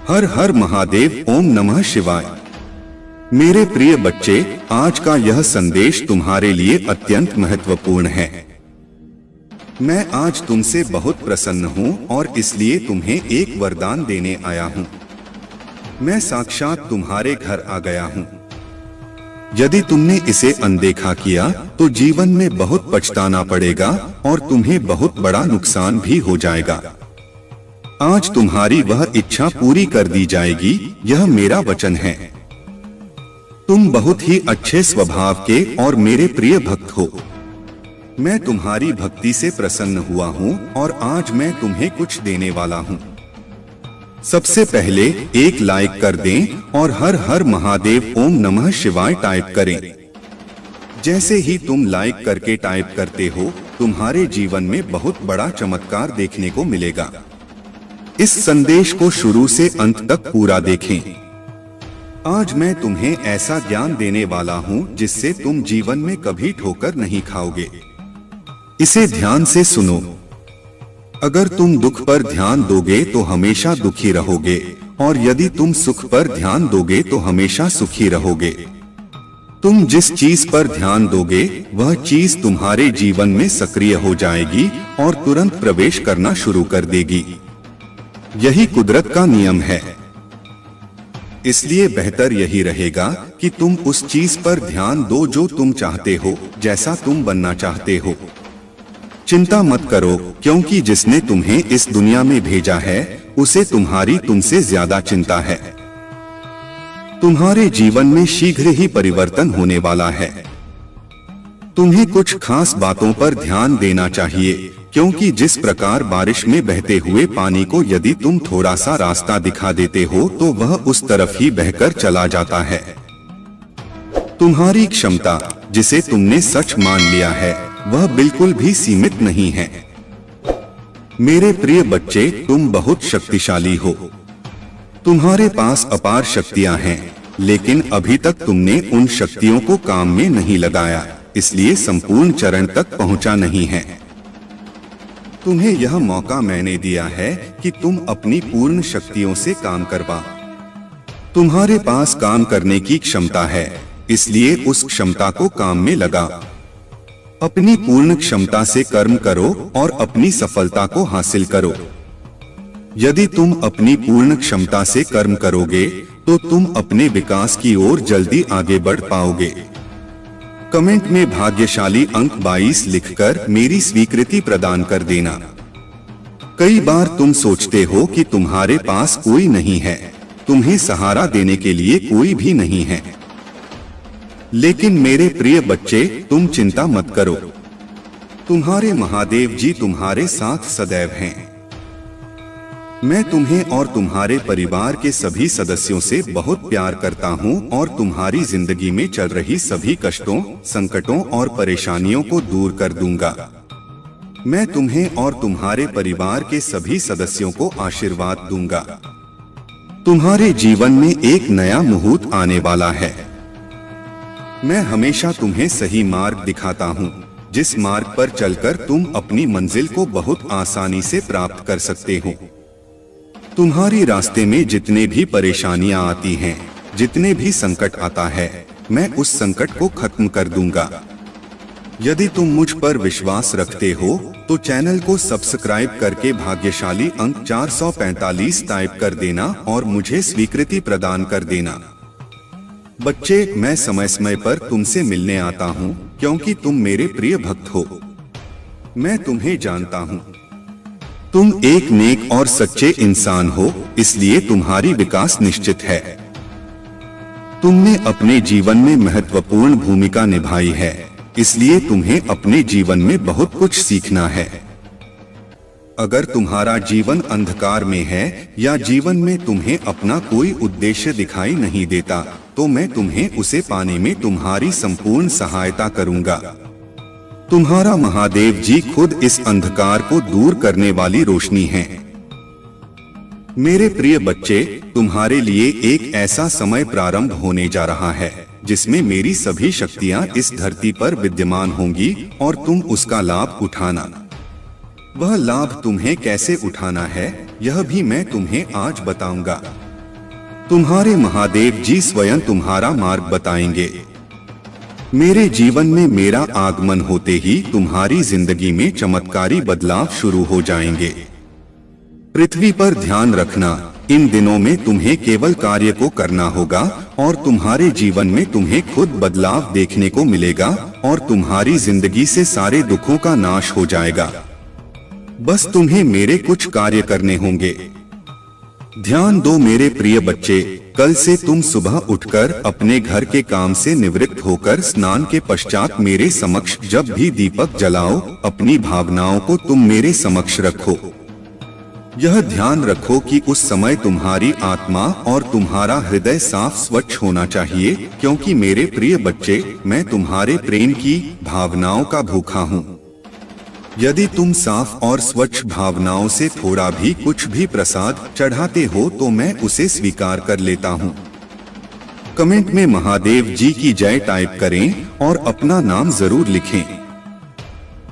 हर हर महादेव, ओम नमः शिवाय। मेरे प्रिय बच्चे, आज का यह संदेश तुम्हारे लिए अत्यंत महत्वपूर्ण है। मैं आज तुमसे बहुत प्रसन्न हूँ और इसलिए तुम्हें एक वरदान देने आया हूँ। मैं साक्षात तुम्हारे घर आ गया हूँ। यदि तुमने इसे अनदेखा किया तो जीवन में बहुत पछताना पड़ेगा और तुम्हें बहुत बड़ा नुकसान भी हो जाएगा। आज तुम्हारी वह इच्छा पूरी कर दी जाएगी, यह मेरा वचन है। तुम बहुत ही अच्छे स्वभाव के और मेरे प्रिय भक्त हो। मैं तुम्हारी भक्ति से प्रसन्न हुआ हूँ और आज मैं तुम्हें कुछ देने वाला हूँ। सबसे पहले एक लाइक कर दें और हर हर महादेव, ओम नमः शिवाय टाइप करें। जैसे ही तुम लाइक करके टाइप करते हो, तुम्हारे जीवन में बहुत बड़ा चमत्कार देखने को मिलेगा। इस संदेश को शुरू से अंत तक पूरा देखें। आज मैं तुम्हें ऐसा ज्ञान देने वाला हूँ जिससे तुम जीवन में कभी ठोकर नहीं खाओगे। इसे ध्यान से सुनो। अगर तुम दुख पर ध्यान दोगे तो हमेशा दुखी रहोगे और यदि तुम सुख पर ध्यान दोगे तो हमेशा सुखी रहोगे। तुम जिस चीज पर ध्यान दोगे वह चीज तुम्हारे जीवन में सक्रिय हो जाएगी और तुरंत प्रवेश करना शुरू कर देगी। यही कुदरत का नियम है। इसलिए बेहतर यही रहेगा कि तुम उस चीज पर ध्यान दो जो तुम चाहते हो, जैसा तुम बनना चाहते हो। चिंता मत करो, क्योंकि जिसने तुम्हें इस दुनिया में भेजा है उसे तुम्हारी तुमसे ज्यादा चिंता है। तुम्हारे जीवन में शीघ्र ही परिवर्तन होने वाला है। तुम्हें कुछ खास बातों पर ध्यान देना चाहिए, क्योंकि जिस प्रकार बारिश में बहते हुए पानी को यदि तुम थोड़ा सा रास्ता दिखा देते हो तो वह उस तरफ ही बहकर चला जाता है। तुम्हारी क्षमता, जिसे तुमने सच मान लिया है, वह बिल्कुल भी सीमित नहीं है। मेरे प्रिय बच्चे, तुम बहुत शक्तिशाली हो। तुम्हारे पास अपार शक्तियां हैं, लेकिन अभी तक तुमने उन शक्तियों को काम में नहीं लगाया, इसलिए संपूर्ण चरण तक पहुंचा नहीं है। तुम्हें यह मौका मैंने दिया है कि तुम अपनी पूर्ण शक्तियों से काम करवा। तुम्हारे पास काम करने की क्षमता है, इसलिए उस क्षमता को काम में लगा। अपनी पूर्ण क्षमता से कर्म करो और अपनी सफलता को हासिल करो। यदि तुम अपनी पूर्ण क्षमता से कर्म करोगे तो तुम अपने विकास की ओर जल्दी आगे बढ़ पाओगे। कमेंट में भाग्यशाली अंक 22 लिखकर मेरी स्वीकृति प्रदान कर देना। कई बार तुम सोचते हो कि तुम्हारे पास कोई नहीं है, तुम्हें सहारा देने के लिए कोई भी नहीं है। लेकिन मेरे प्रिय बच्चे, तुम चिंता मत करो। तुम्हारे महादेव जी तुम्हारे साथ सदैव हैं। मैं तुम्हें और तुम्हारे परिवार के सभी सदस्यों से बहुत प्यार करता हूं और तुम्हारी जिंदगी में चल रही सभी कष्टों, संकटों और परेशानियों को दूर कर दूंगा। मैं तुम्हें और तुम्हारे परिवार के सभी सदस्यों को आशीर्वाद दूंगा। तुम्हारे जीवन में एक नया मुहूर्त आने वाला है। मैं हमेशा तुम्हें सही मार्ग दिखाता हूँ, जिस मार्ग पर चलकर तुम अपनी मंजिल को बहुत आसानी से प्राप्त कर सकते हो। तुम्हारी रास्ते में जितने भी परेशानियां आती हैं, जितने भी संकट आता है, मैं उस संकट को खत्म कर दूंगा। यदि तुम मुझ पर विश्वास रखते हो तो चैनल को सब्सक्राइब करके भाग्यशाली अंक 445 टाइप कर देना और मुझे स्वीकृति प्रदान कर देना। बच्चे, मैं समय समय पर तुमसे मिलने आता हूँ, क्योंकि तुम मेरे प्रिय भक्त हो। मैं तुम्हें जानता हूँ। तुम एक नेक और सच्चे इंसान हो, इसलिए तुम्हारी विकास निश्चित है। तुमने अपने जीवन में महत्वपूर्ण भूमिका निभाई है, इसलिए तुम्हें अपने जीवन में बहुत कुछ सीखना है। अगर तुम्हारा जीवन अंधकार में है या जीवन में तुम्हें अपना कोई उद्देश्य दिखाई नहीं देता, तो मैं तुम्हें उसे पाने में तुम्हारी संपूर्ण सहायता करूंगा। तुम्हारा महादेव जी खुद इस अंधकार को दूर करने वाली रोशनी हैं। मेरे प्रिय बच्चे, तुम्हारे लिए एक ऐसा समय प्रारंभ होने जा रहा है जिसमें मेरी सभी शक्तियां इस धरती पर विद्यमान होंगी और तुम उसका लाभ उठाना। वह लाभ तुम्हें कैसे उठाना है, यह भी मैं तुम्हें आज बताऊंगा। तुम्हारे महादेव जी स्वयं तुम्हारा मार्ग बताएंगे। मेरे जीवन में मेरा आगमन होते ही तुम्हारी जिंदगी में चमत्कारी बदलाव शुरू हो जाएंगे। पृथ्वी पर ध्यान रखना, इन दिनों में तुम्हें केवल कार्य को करना होगा और तुम्हारे जीवन में तुम्हें खुद बदलाव देखने को मिलेगा और तुम्हारी जिंदगी से सारे दुखों का नाश हो जाएगा। बस तुम्हें मेरे कुछ कार्य करने होंगे। ध्यान दो मेरे प्रिय बच्चे, कल से तुम सुबह उठकर अपने घर के काम से निवृत्त होकर स्नान के पश्चात मेरे समक्ष जब भी दीपक जलाओ, अपनी भावनाओं को तुम मेरे समक्ष रखो। यह ध्यान रखो कि उस समय तुम्हारी आत्मा और तुम्हारा हृदय साफ स्वच्छ होना चाहिए, क्योंकि मेरे प्रिय बच्चे, मैं तुम्हारे प्रेम की भावनाओं का भूखा हूँ। यदि तुम साफ और स्वच्छ भावनाओं से थोड़ा भी कुछ भी प्रसाद चढ़ाते हो तो मैं उसे स्वीकार कर लेता हूँ। कमेंट में महादेव जी की जय टाइप करें और अपना नाम जरूर लिखें।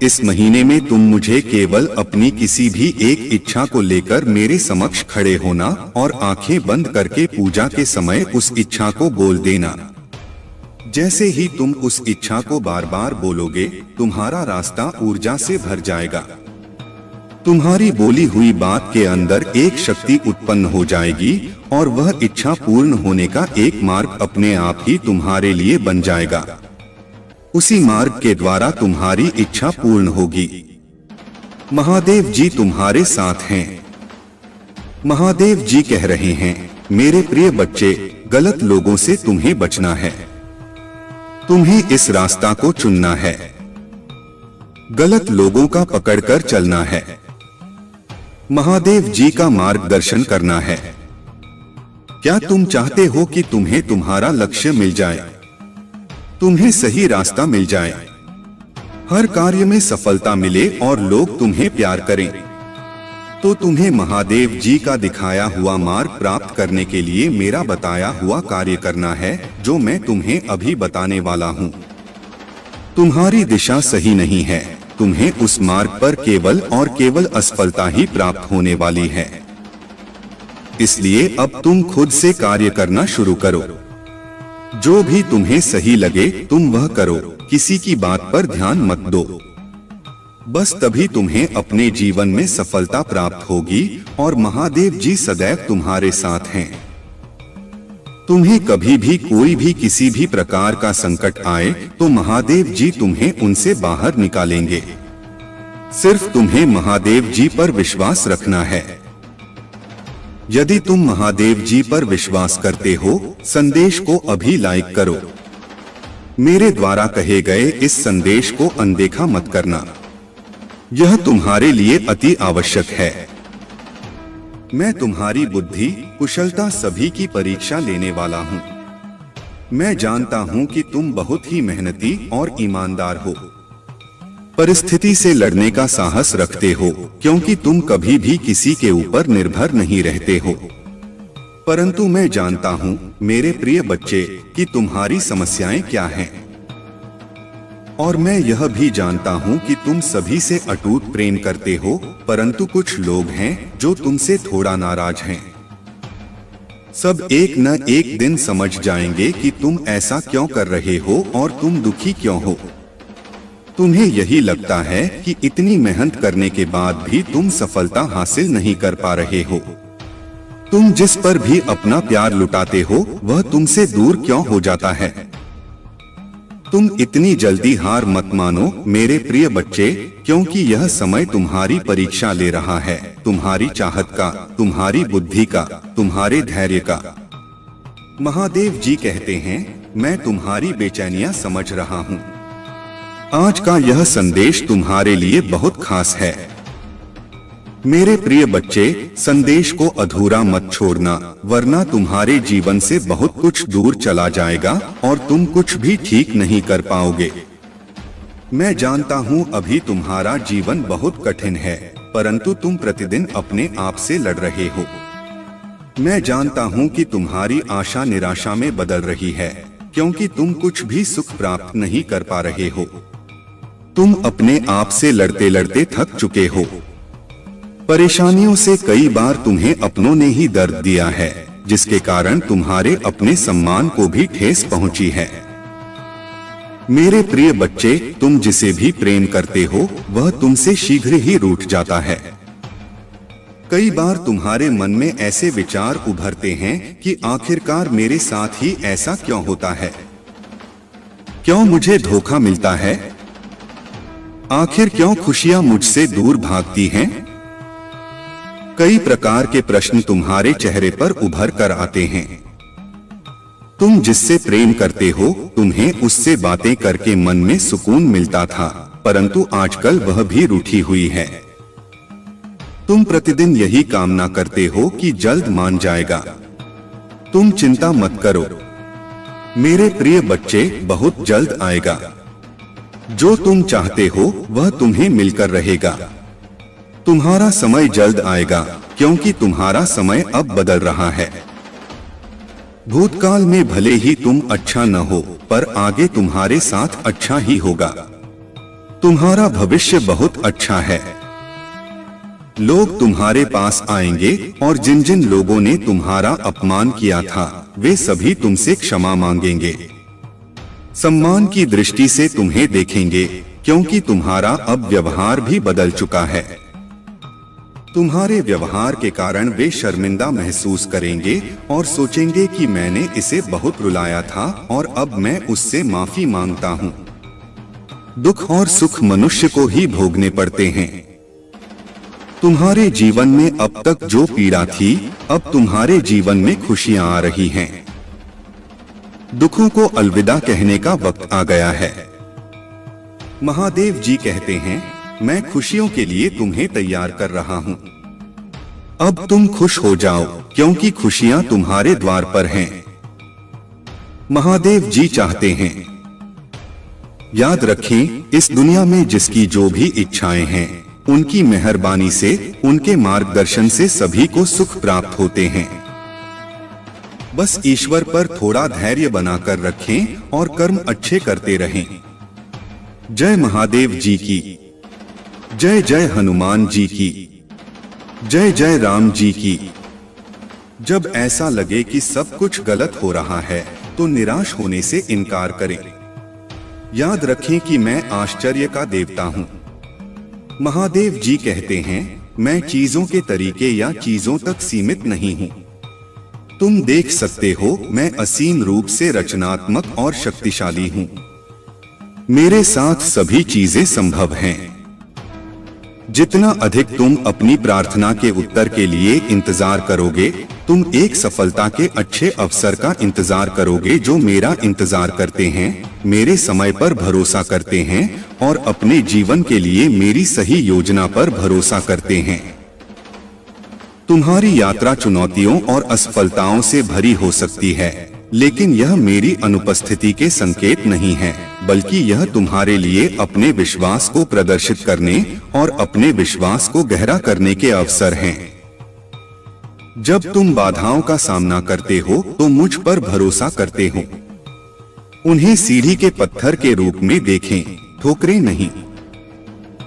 इस महीने में तुम मुझे केवल अपनी किसी भी एक इच्छा को लेकर मेरे समक्ष खड़े होना और आंखें बंद करके पूजा के समय उस इच्छा को बोल देना। जैसे ही तुम उस इच्छा को बार बार बोलोगे, तुम्हारा रास्ता ऊर्जा से भर जाएगा। तुम्हारी बोली हुई बात के अंदर एक शक्ति उत्पन्न हो जाएगी और वह इच्छा पूर्ण होने का एक मार्ग अपने आप ही तुम्हारे लिए बन जाएगा। उसी मार्ग के द्वारा तुम्हारी इच्छा पूर्ण होगी। महादेव जी तुम्हारे साथ हैं। महादेव जी कह रहे हैं, मेरे प्रिय बच्चे, गलत लोगों से तुम्हें बचना है। तुम्हें इस रास्ता को चुनना है। गलत लोगों का पकड़कर चलना है। महादेव जी का मार्गदर्शन करना है। क्या तुम चाहते हो कि तुम्हें तुम्हारा लक्ष्य मिल जाए, तुम्हें सही रास्ता मिल जाए, हर कार्य में सफलता मिले और लोग तुम्हें प्यार करें? तो तुम्हें महादेव जी का दिखाया हुआ मार्ग प्राप्त करने के लिए मेरा बताया हुआ कार्य करना है, जो मैं तुम्हें अभी बताने वाला हूँ। तुम्हारी दिशा सही नहीं है, तुम्हें उस मार्ग पर केवल और केवल असफलता ही प्राप्त होने वाली है। इसलिए अब तुम खुद से कार्य करना शुरू करो। जो भी तुम्हें सही लगे तुम वह करो, किसी की बात पर ध्यान मत दो। बस तभी तुम्हें अपने जीवन में सफलता प्राप्त होगी और महादेव जी सदैव तुम्हारे साथ हैं। तुम्हें कभी भी कोई भी किसी भी प्रकार का संकट आए तो महादेव जी तुम्हें उनसे बाहर निकालेंगे। सिर्फ तुम्हें महादेव जी पर विश्वास रखना है। यदि तुम महादेव जी पर विश्वास करते हो, संदेश को अभी लाइक करो। मेरे द्वारा कहे गए इस संदेश को अनदेखा मत करना, यह तुम्हारे लिए अति आवश्यक है। मैं तुम्हारी बुद्धि, कुशलता सभी की परीक्षा लेने वाला हूँ। मैं जानता हूँ कि तुम बहुत ही मेहनती और ईमानदार हो। परिस्थिति से लड़ने का साहस रखते हो, क्योंकि तुम कभी भी किसी के ऊपर निर्भर नहीं रहते हो। परंतु मैं जानता हूँ मेरे प्रिय बच्चे कि तुम्हारी समस्याएं क्या हैं। और मैं यह भी जानता हूँ कि तुम सभी से अटूट प्रेम करते हो, परंतु कुछ लोग हैं जो तुमसे थोड़ा नाराज हैं। सब एक न एक दिन समझ जाएंगे कि तुम ऐसा क्यों कर रहे हो और तुम दुखी क्यों हो। तुम्हें यही लगता है कि इतनी मेहनत करने के बाद भी तुम सफलता हासिल नहीं कर पा रहे हो। तुम जिस पर भी अपना प्यार लुटाते हो वह तुमसे दूर क्यों हो जाता है। तुम इतनी जल्दी हार मत मानो मेरे प्रिय बच्चे, क्योंकि यह समय तुम्हारी परीक्षा ले रहा है, तुम्हारी चाहत का, तुम्हारी बुद्धि का, तुम्हारे धैर्य का। महादेव जी कहते हैं, मैं तुम्हारी बेचैनियां समझ रहा हूँ। आज का यह संदेश तुम्हारे लिए बहुत खास है। मेरे प्रिय बच्चे, संदेश को अधूरा मत छोड़ना, वरना तुम्हारे जीवन से बहुत कुछ दूर चला जाएगा और तुम कुछ भी ठीक नहीं कर पाओगे। मैं जानता हूँ अभी तुम्हारा जीवन बहुत कठिन है, परंतु तुम प्रतिदिन अपने आप से लड़ रहे हो। मैं जानता हूँ कि तुम्हारी आशा निराशा में बदल रही है, क्योंकि तुम कुछ भी सुख प्राप्त नहीं कर पा रहे हो। तुम अपने आप से लड़ते लड़ते थक चुके हो। परेशानियों से कई बार तुम्हें अपनों ने ही दर्द दिया है, जिसके कारण तुम्हारे अपने सम्मान को भी ठेस पहुंची है। मेरे प्रिय बच्चे, तुम जिसे भी प्रेम करते हो वह तुमसे शीघ्र ही रूठ जाता है। कई बार तुम्हारे मन में ऐसे विचार उभरते हैं कि आखिरकार मेरे साथ ही ऐसा क्यों होता है, क्यों मुझे धोखा मिलता है, आखिर क्यों खुशियां मुझसे दूर भागती हैं? कई प्रकार के प्रश्न तुम्हारे चेहरे पर उभर कर आते हैं। तुम जिससे प्रेम करते हो, तुम्हें उससे बातें करके मन में सुकून मिलता था, परंतु आजकल वह भी रूठी हुई है। तुम प्रतिदिन यही कामना करते हो कि जल्द मान जाएगा। तुम चिंता मत करो मेरे प्रिय बच्चे, बहुत जल्द आएगा। जो तुम चाहते हो वह तुम्हें मिलकर रहेगा। तुम्हारा समय जल्द आएगा, क्योंकि तुम्हारा समय अब बदल रहा है। भूतकाल में भले ही तुम अच्छा न हो, पर आगे तुम्हारे साथ अच्छा ही होगा। तुम्हारा भविष्य बहुत अच्छा है। लोग तुम्हारे पास आएंगे और जिन जिन लोगों ने तुम्हारा अपमान किया था वे सभी तुमसे क्षमा मांगेंगे। सम्मान की दृष्टि से तुम्हें देखेंगे, क्योंकि तुम्हारा अब व्यवहार भी बदल चुका है। तुम्हारे व्यवहार के कारण वे शर्मिंदा महसूस करेंगे और सोचेंगे कि मैंने इसे बहुत रुलाया था और अब मैं उससे माफी मांगता हूँ। दुख और सुख मनुष्य को ही भोगने पड़ते हैं। तुम्हारे जीवन में अब तक जो पीड़ा थी, अब तुम्हारे जीवन में खुशियां आ रही हैं। दुखों को अलविदा कहने का वक्त आ गया है। महादेव जी कहते हैं, मैं खुशियों के लिए तुम्हें तैयार कर रहा हूं। अब तुम खुश हो जाओ, क्योंकि खुशियां तुम्हारे द्वार पर हैं। महादेव जी चाहते हैं। याद रखें, इस दुनिया में जिसकी जो भी इच्छाएं हैं, उनकी मेहरबानी से, उनके मार्गदर्शन से सभी को सुख प्राप्त होते हैं। बस ईश्वर पर थोड़ा धैर्य बनाकर रखें और कर्म अच्छे करते रहें। जय महादेव जी की जय, जय हनुमान जी की जय, जय राम जी की। जब ऐसा लगे कि सब कुछ गलत हो रहा है, तो निराश होने से इनकार करें। याद रखें कि मैं आश्चर्य का देवता हूं। महादेव जी कहते हैं, मैं चीजों के तरीके या चीजों तक सीमित नहीं हूं। तुम देख सकते हो, मैं असीम रूप से रचनात्मक और शक्तिशाली हूं। मेरे साथ सभी चीजें संभव हैं। जितना अधिक तुम अपनी प्रार्थना के उत्तर के लिए इंतजार करोगे, तुम एक सफलता के अच्छे अवसर का इंतजार करोगे। जो मेरा इंतजार करते हैं, मेरे समय पर भरोसा करते हैं और अपने जीवन के लिए मेरी सही योजना पर भरोसा करते हैं। तुम्हारी यात्रा चुनौतियों और असफलताओं से भरी हो सकती है, लेकिन यह मेरी अनुपस्थिति के संकेत नहीं है, बल्कि यह तुम्हारे लिए अपने विश्वास को प्रदर्शित करने और अपने विश्वास को गहरा करने के अवसर हैं। जब तुम बाधाओं का सामना करते हो, तो मुझ पर भरोसा करते हो। उन्हें सीढ़ी के पत्थर के रूप में देखें, ठोकरें नहीं।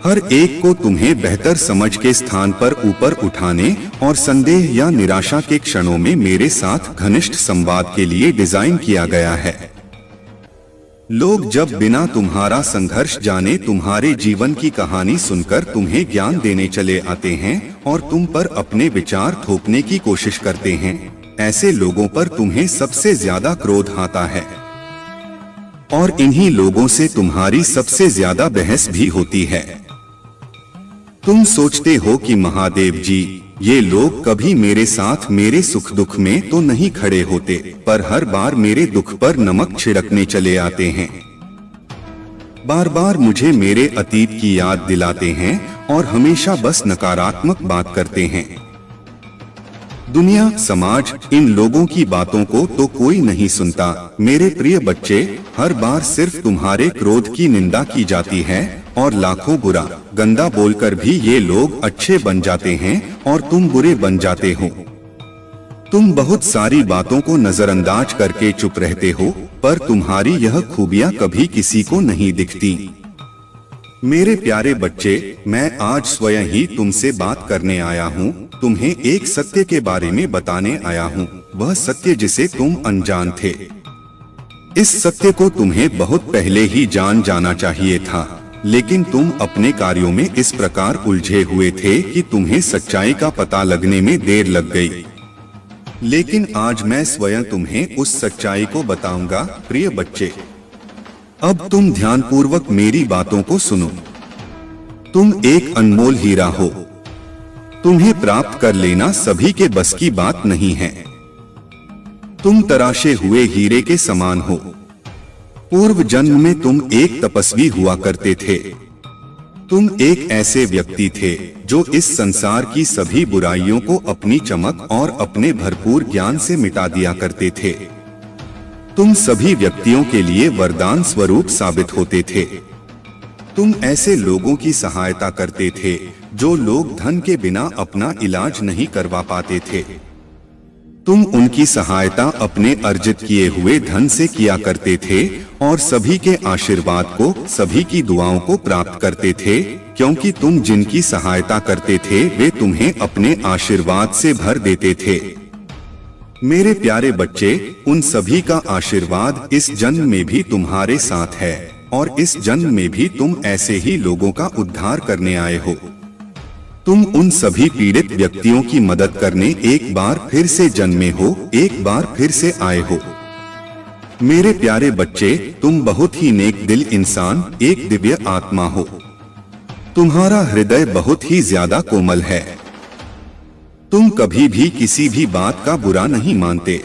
हर एक को तुम्हें बेहतर समझ के स्थान पर ऊपर उठाने और संदेह या निराशा के क्षणों में मेरे साथ घनिष्ठ संवाद के लिए डिजाइन किया गया है। लोग जब बिना तुम्हारा संघर्ष जाने तुम्हारे जीवन की कहानी सुनकर तुम्हें ज्ञान देने चले आते हैं और तुम पर अपने विचार थोपने की कोशिश करते हैं, ऐसे लोगों पर तुम्हें सबसे ज्यादा क्रोध आता है। और इन्हीं लोगों से तुम्हारी सबसे ज्यादा बहस भी होती है। तुम सोचते हो कि महादेव जी, ये लोग कभी मेरे साथ मेरे सुख दुख में तो नहीं खड़े होते, पर हर बार मेरे दुख पर नमक छिड़कने चले आते हैं। बार बार मुझे मेरे अतीत की याद दिलाते हैं और हमेशा बस नकारात्मक बात करते हैं। दुनिया, समाज, इन लोगों की बातों को तो कोई नहीं सुनता। मेरे प्रिय बच्चे, हर बार सिर्फ तुम्हारे क्रोध की निंदा की जाती है और लाखों बुरा गंदा बोलकर भी ये लोग अच्छे बन जाते हैं और तुम बुरे बन जाते हो। तुम बहुत सारी बातों को नजरअंदाज करके चुप रहते हो, पर तुम्हारी यह खूबियां कभी किसी को नहीं दिखती। मेरे प्यारे बच्चे, मैं आज स्वयं ही तुमसे बात करने आया हूँ। तुम्हें एक सत्य के बारे में बताने आया हूँ। वह सत्य जिसे तुम अनजान थे। इस सत्य को तुम्हें बहुत पहले ही जान जाना चाहिए था, लेकिन तुम अपने कार्यों में इस प्रकार उलझे हुए थे कि तुम्हें सच्चाई का पता लगने में देर लग गई। लेकिन आज मैं स्वयं तुम्हें उस सच्चाई को बताऊंगा। प्रिय बच्चे, अब तुम ध्यानपूर्वक मेरी बातों को सुनो। तुम एक अनमोल हीरा हो। तुम्हें प्राप्त कर लेना सभी के बस की बात नहीं है। तुम तराशे हुए हीरे के समान हो। पूर्व जन्म में तुम एक तपस्वी हुआ करते थे। तुम एक ऐसे व्यक्ति थे जो इस संसार की सभी बुराइयों को अपनी चमक और अपने भरपूर ज्ञान से मिटा दिया करते थे। तुम सभी व्यक्तियों के लिए वरदान स्वरूप साबित होते थे। तुम ऐसे लोगों की सहायता करते थे जो लोग धन के बिना अपना इलाज नहीं करवा पाते थे। तुम उनकी सहायता अपने अर्जित किए हुए धन से किया करते थे और सभी के आशीर्वाद को, सभी की दुआओं को प्राप्त करते थे, क्योंकि तुम जिनकी सहायता करते थे वे तुम्हें अपने आशीर्वाद से भर देते थे। मेरे प्यारे बच्चे, उन सभी का आशीर्वाद इस जन्म में भी तुम्हारे साथ है और इस जन्म में भी तुम ऐसे ही लोगों का उद्धार करने आए हो। तुम उन सभी पीड़ित व्यक्तियों की मदद करने एक बार फिर से जन्मे हो, एक बार फिर से आए हो। मेरे प्यारे बच्चे, तुम बहुत ही नेक दिल इंसान, एक दिव्य आत्मा हो। तुम्हारा हृदय बहुत ही ज्यादा कोमल है। तुम कभी भी किसी भी बात का बुरा नहीं मानते।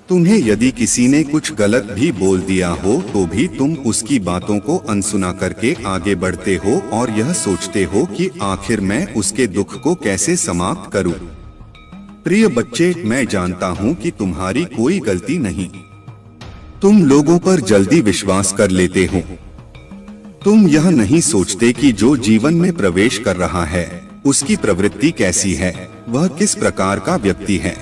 तुम्हें यदि किसी ने कुछ गलत भी बोल दिया हो तो भी तुम उसकी बातों को अनसुना करके आगे बढ़ते हो और यह सोचते हो कि आखिर मैं उसके दुख को कैसे समाप्त करूं। प्रिय बच्चे, मैं जानता हूं कि तुम्हारी कोई गलती नहीं। तुम लोगों पर जल्दी विश्वास कर लेते हो। तुम यह नहीं सोचते कि जो जीवन में प्रवेश कर रहा है उसकी प्रवृत्ति कैसी है, वह किस प्रकार का व्यक्ति है।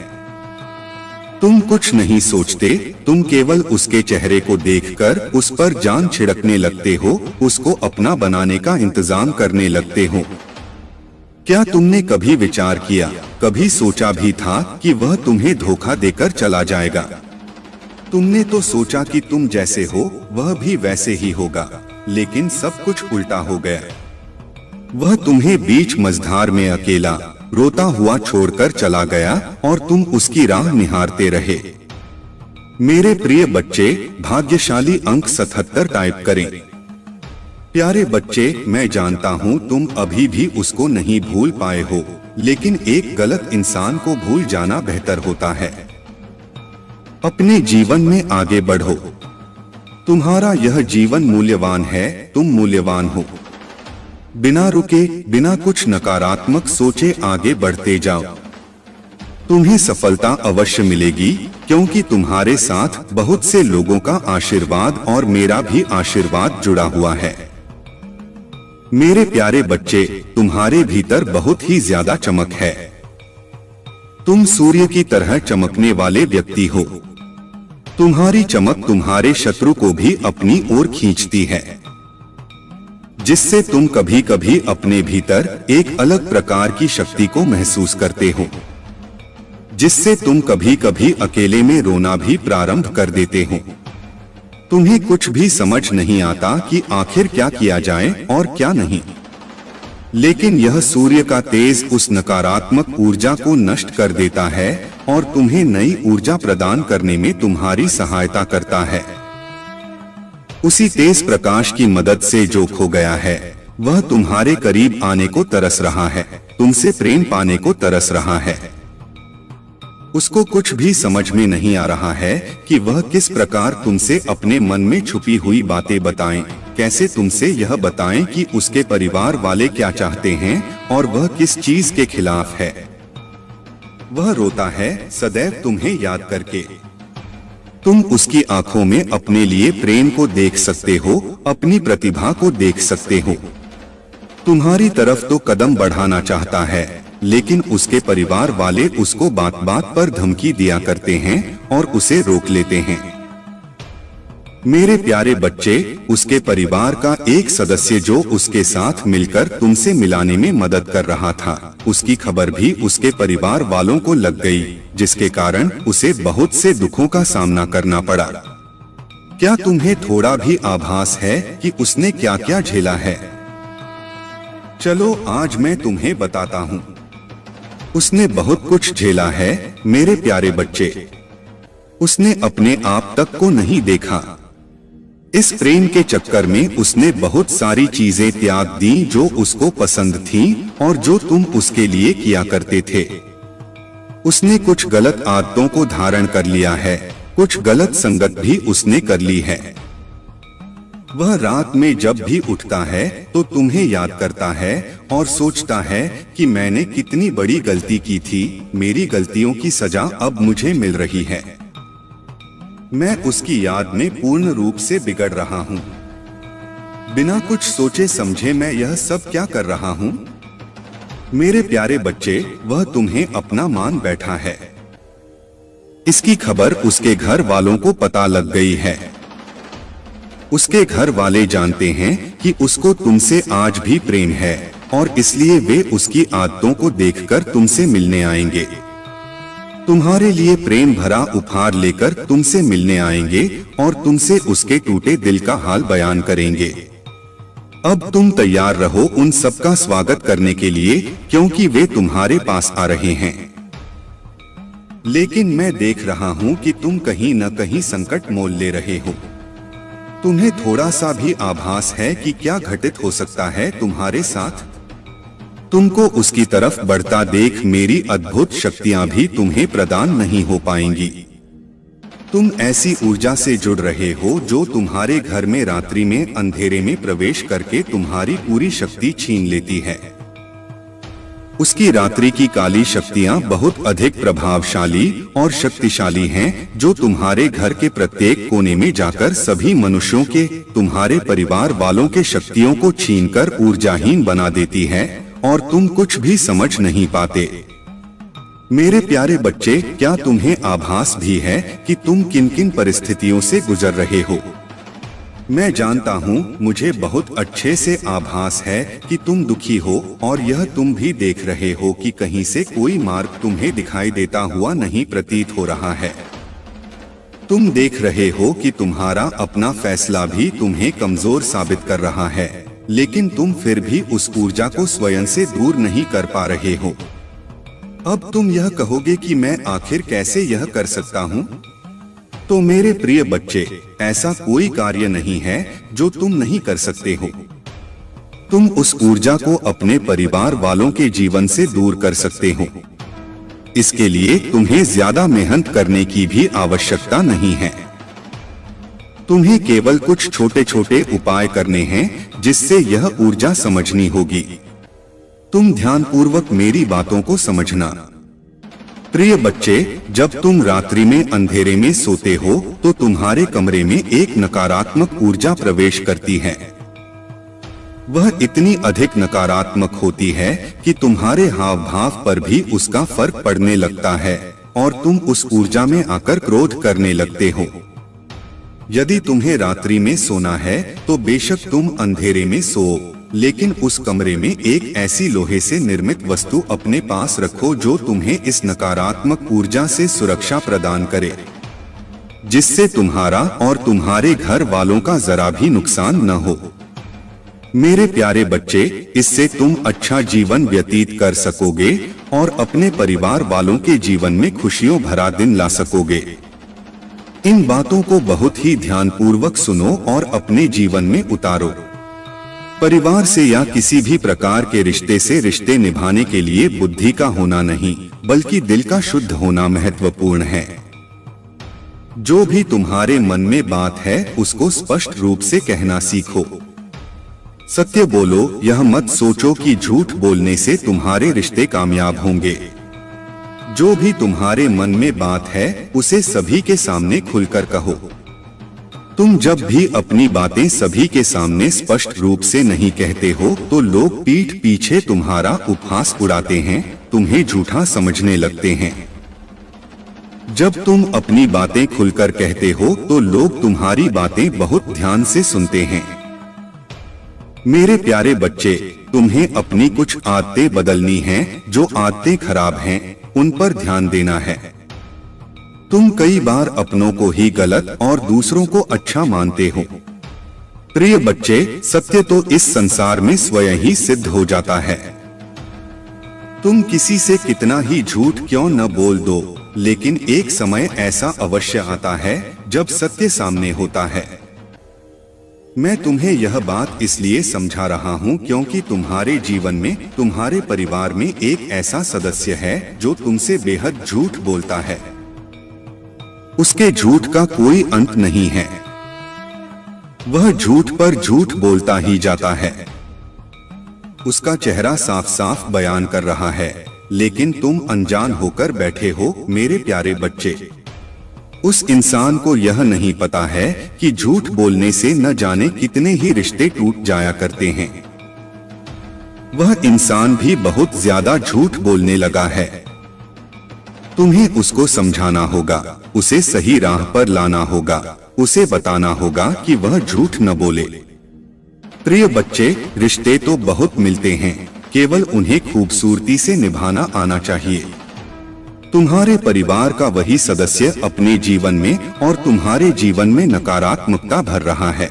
तुम कुछ नहीं सोचते, तुम केवल उसके चेहरे को देखकर उस पर जान छिड़कने लगते हो, उसको अपना बनाने का इंतजाम करने लगते हो। क्या तुमने कभी विचार किया, कभी सोचा भी था कि वह तुम्हें धोखा देकर चला जाएगा? तुमने तो सोचा कि तुम जैसे हो वह भी वैसे ही होगा, लेकिन सब कुछ उल्टा हो गया। वह तुम्हें बीच मझधार में अकेला रोता हुआ छोड़कर चला गया और तुम उसकी राह निहारते रहे। मेरे प्रिय बच्चे, भाग्यशाली अंक 77 टाइप करें। प्यारे बच्चे, मैं जानता हूँ तुम अभी भी उसको नहीं भूल पाए हो, लेकिन एक गलत इंसान को भूल जाना बेहतर होता है। अपने जीवन में आगे बढ़ो। तुम्हारा यह जीवन मूल्यवान है, तुम मूल्यवान हो। बिना रुके, बिना कुछ नकारात्मक सोचे आगे बढ़ते जाओ। तुम्हें सफलता अवश्य मिलेगी, क्योंकि तुम्हारे साथ बहुत से लोगों का आशीर्वाद और मेरा भी आशीर्वाद जुड़ा हुआ है। मेरे प्यारे बच्चे, तुम्हारे भीतर बहुत ही ज्यादा चमक है। तुम सूर्य की तरह चमकने वाले व्यक्ति हो। तुम्हारी चमक तुम्हारे शत्रु को भी अपनी ओर खींचती है, जिससे तुम कभी कभी अपने भीतर एक अलग प्रकार की शक्ति को महसूस करते हो, जिससे तुम कभी कभी अकेले में रोना भी प्रारंभ कर देते हो। तुम्हें कुछ भी समझ नहीं आता कि आखिर क्या किया जाए और क्या नहीं, लेकिन यह सूर्य का तेज उस नकारात्मक ऊर्जा को नष्ट कर देता है और तुम्हें नई ऊर्जा प्रदान करने में तुम्हारी सहायता करता है। उसी तेज प्रकाश की मदद से जो खो गया है वह तुम्हारे करीब आने को तरस रहा है, तुमसे प्रेम पाने को तरस रहा है। उसको कुछ भी समझ में नहीं आ रहा है कि वह किस प्रकार तुमसे अपने मन में छुपी हुई बातें बताएं, कैसे तुमसे यह बताएं कि उसके परिवार वाले क्या चाहते हैं और वह किस चीज के खिलाफ है। वह रोता है सदैव तुम्हें याद करके। तुम उसकी आंखों में अपने लिए प्रेम को देख सकते हो, अपनी प्रतिभा को देख सकते हो। तुम्हारी तरफ तो कदम बढ़ाना चाहता है, लेकिन उसके परिवार वाले उसको बात बात पर धमकी दिया करते हैं और उसे रोक लेते हैं। मेरे प्यारे बच्चे, उसके परिवार का एक सदस्य जो उसके साथ मिलकर तुमसे मिलाने में मदद कर रहा था, उसकी खबर भी उसके परिवार वालों को लग गई। जिसके कारण उसे बहुत से दुखों का सामना करना पड़ा। क्या तुम्हें थोड़ा भी आभास है कि उसने क्या क्या झेला है? चलो आज मैं तुम्हें बताता हूँ। उसने बहुत कुछ झेला है मेरे प्यारे बच्चे। उसने अपने आप तक को नहीं देखा। इस प्रेम के चक्कर में उसने बहुत सारी चीजें त्याग दी जो उसको पसंद थीं और जो तुम उसके लिए किया करते थे। उसने कुछ गलत आदतों को धारण कर लिया है, कुछ गलत संगत भी उसने कर ली है। वह रात में जब भी उठता है तो तुम्हें याद करता है और सोचता है कि मैंने कितनी बड़ी गलती की थी, मेरी गलतियों की सजा अब मुझे मिल रही है। मैं उसकी याद में पूर्ण रूप से बिगड़ रहा हूँ। बिना कुछ सोचे समझे मैं यह सब क्या कर रहा हूँ? मेरे प्यारे बच्चे, वह तुम्हें अपना मान बैठा है। इसकी खबर उसके घर वालों को पता लग गई है। उसके घर वाले जानते हैं कि उसको तुमसे आज भी प्रेम है और इसलिए वे उसकी आदतों को देखकर तुमसे मिलने आएंगे। तुम्हारे लिए प्रेम भरा उपहार लेकर तुमसे मिलने आएंगे और तुमसे उसके टूटे दिल का हाल बयान करेंगे। अब तुम तैयार रहो उन सबका स्वागत करने के लिए, क्योंकि वे तुम्हारे पास आ रहे हैं। लेकिन मैं देख रहा हूँ कि तुम कहीं न कहीं संकट मोल ले रहे हो। तुम्हें थोड़ा सा भी आभास है कि क्या घटित हो सकता है तुम्हारे साथ? तुमको उसकी तरफ बढ़ता देख मेरी अद्भुत शक्तियां भी तुम्हें प्रदान नहीं हो पाएंगी। तुम ऐसी ऊर्जा से जुड़ रहे हो जो तुम्हारे घर में रात्रि में अंधेरे में प्रवेश करके तुम्हारी पूरी शक्ति छीन लेती है। उसकी रात्रि की काली शक्तियां बहुत अधिक प्रभावशाली और शक्तिशाली हैं, जो तुम्हारे घर के प्रत्येक कोने में जाकर सभी मनुष्यों के, तुम्हारे परिवार वालों के शक्तियों को छीनकर ऊर्जाहीन बना देती है और तुम कुछ भी समझ नहीं पाते। मेरे प्यारे बच्चे, क्या तुम्हें आभास भी है कि तुम किन किन परिस्थितियों से गुजर रहे हो? मैं जानता हूँ, मुझे बहुत अच्छे से आभास है कि तुम दुखी हो और यह तुम भी देख रहे हो कि कहीं से कोई मार्ग तुम्हें दिखाई देता हुआ नहीं प्रतीत हो रहा है। तुम देख रहे हो कि तुम्हारा अपना फैसला भी तुम्हें कमजोर साबित कर रहा है, लेकिन तुम फिर भी उस ऊर्जा को स्वयं से दूर नहीं कर पा रहे हो। अब तुम यह कहोगे कि मैं आखिर कैसे यह कर सकता हूँ? तो मेरे प्रिय बच्चे, ऐसा कोई कार्य नहीं है जो तुम नहीं कर सकते हो। तुम उस ऊर्जा को अपने परिवार वालों के जीवन से दूर कर सकते हो। इसके लिए तुम्हें ज्यादा मेहनत करने की भी आवश्यकता नहीं है। तुम्हें केवल कुछ छोटे छोटे उपाय करने हैं जिससे यह ऊर्जा समझनी होगी। तुम ध्यानपूर्वक मेरी बातों को समझना। प्रिय बच्चे, जब तुम रात्रि में अंधेरे में सोते हो तो तुम्हारे कमरे में एक नकारात्मक ऊर्जा प्रवेश करती है। वह इतनी अधिक नकारात्मक होती है कि तुम्हारे हाव भाव पर भी उसका फर्क पड़ने लगता है और तुम उस ऊर्जा में आकर क्रोध करने लगते हो। यदि तुम्हें रात्रि में सोना है तो बेशक तुम अंधेरे में सो, लेकिन उस कमरे में एक ऐसी लोहे से निर्मित वस्तु अपने पास रखो जो तुम्हें इस नकारात्मक ऊर्जा से सुरक्षा प्रदान करे, जिससे तुम्हारा और तुम्हारे घर वालों का जरा भी नुकसान न हो। मेरे प्यारे बच्चे, इससे तुम अच्छा जीवन व्यतीत कर सकोगे और अपने परिवार वालों के जीवन में खुशियों भरा दिन ला सकोगे। इन बातों को बहुत ही ध्यानपूर्वक सुनो और अपने जीवन में उतारो। परिवार से या किसी भी प्रकार के रिश्ते से रिश्ते निभाने के लिए बुद्धि का होना नहीं, बल्कि दिल का शुद्ध होना महत्वपूर्ण है। जो भी तुम्हारे मन में बात है उसको स्पष्ट रूप से कहना सीखो। सत्य बोलो, यह मत सोचो कि झूठ बोलने से तुम्हारे रिश्ते कामयाब होंगे। जो भी तुम्हारे मन में बात है उसे सभी के सामने खुलकर कहो। तुम जब भी अपनी बातें सभी के सामने स्पष्ट रूप से नहीं कहते हो तो लोग पीठ पीछे तुम्हारा उपहास उड़ाते हैं, तुम्हें झूठा समझने लगते हैं। जब तुम अपनी बातें खुलकर कहते हो तो लोग तुम्हारी बातें बहुत ध्यान से सुनते हैं। मेरे प्यारे बच्चे, तुम्हें अपनी कुछ आदतें बदलनी हैं। जो आदतें खराब हैं उन पर ध्यान देना है। तुम कई बार अपनों को ही गलत और दूसरों को अच्छा मानते हो। प्रिय बच्चे, सत्य तो इस संसार में स्वयं ही सिद्ध हो जाता है। तुम किसी से कितना ही झूठ क्यों न बोल दो, लेकिन एक समय ऐसा अवश्य आता है जब सत्य सामने होता है। मैं तुम्हें यह बात इसलिए समझा रहा हूँ क्योंकि तुम्हारे जीवन में, तुम्हारे परिवार में एक ऐसा सदस्य है जो तुमसे बेहद झूठ बोलता है। उसके झूठ का कोई अंत नहीं है। वह झूठ पर झूठ बोलता ही जाता है। उसका चेहरा साफ साफ बयान कर रहा है, लेकिन तुम अनजान होकर बैठे हो। मेरे प्यारे बच्चे, उस इंसान को यह नहीं पता है कि झूठ बोलने से न जाने कितने ही रिश्ते टूट जाया करते हैं। वह इंसान भी बहुत ज्यादा झूठ बोलने लगा है। तुम्हें उसको समझाना होगा, उसे सही राह पर लाना होगा, उसे बताना होगा कि वह झूठ न बोले। प्रिय बच्चे, रिश्ते तो बहुत मिलते हैं, केवल उन्हें खूबसूरती से निभाना आना चाहिए। तुम्हारे परिवार का वही सदस्य अपने जीवन में और तुम्हारे जीवन में नकारात्मकता भर रहा है।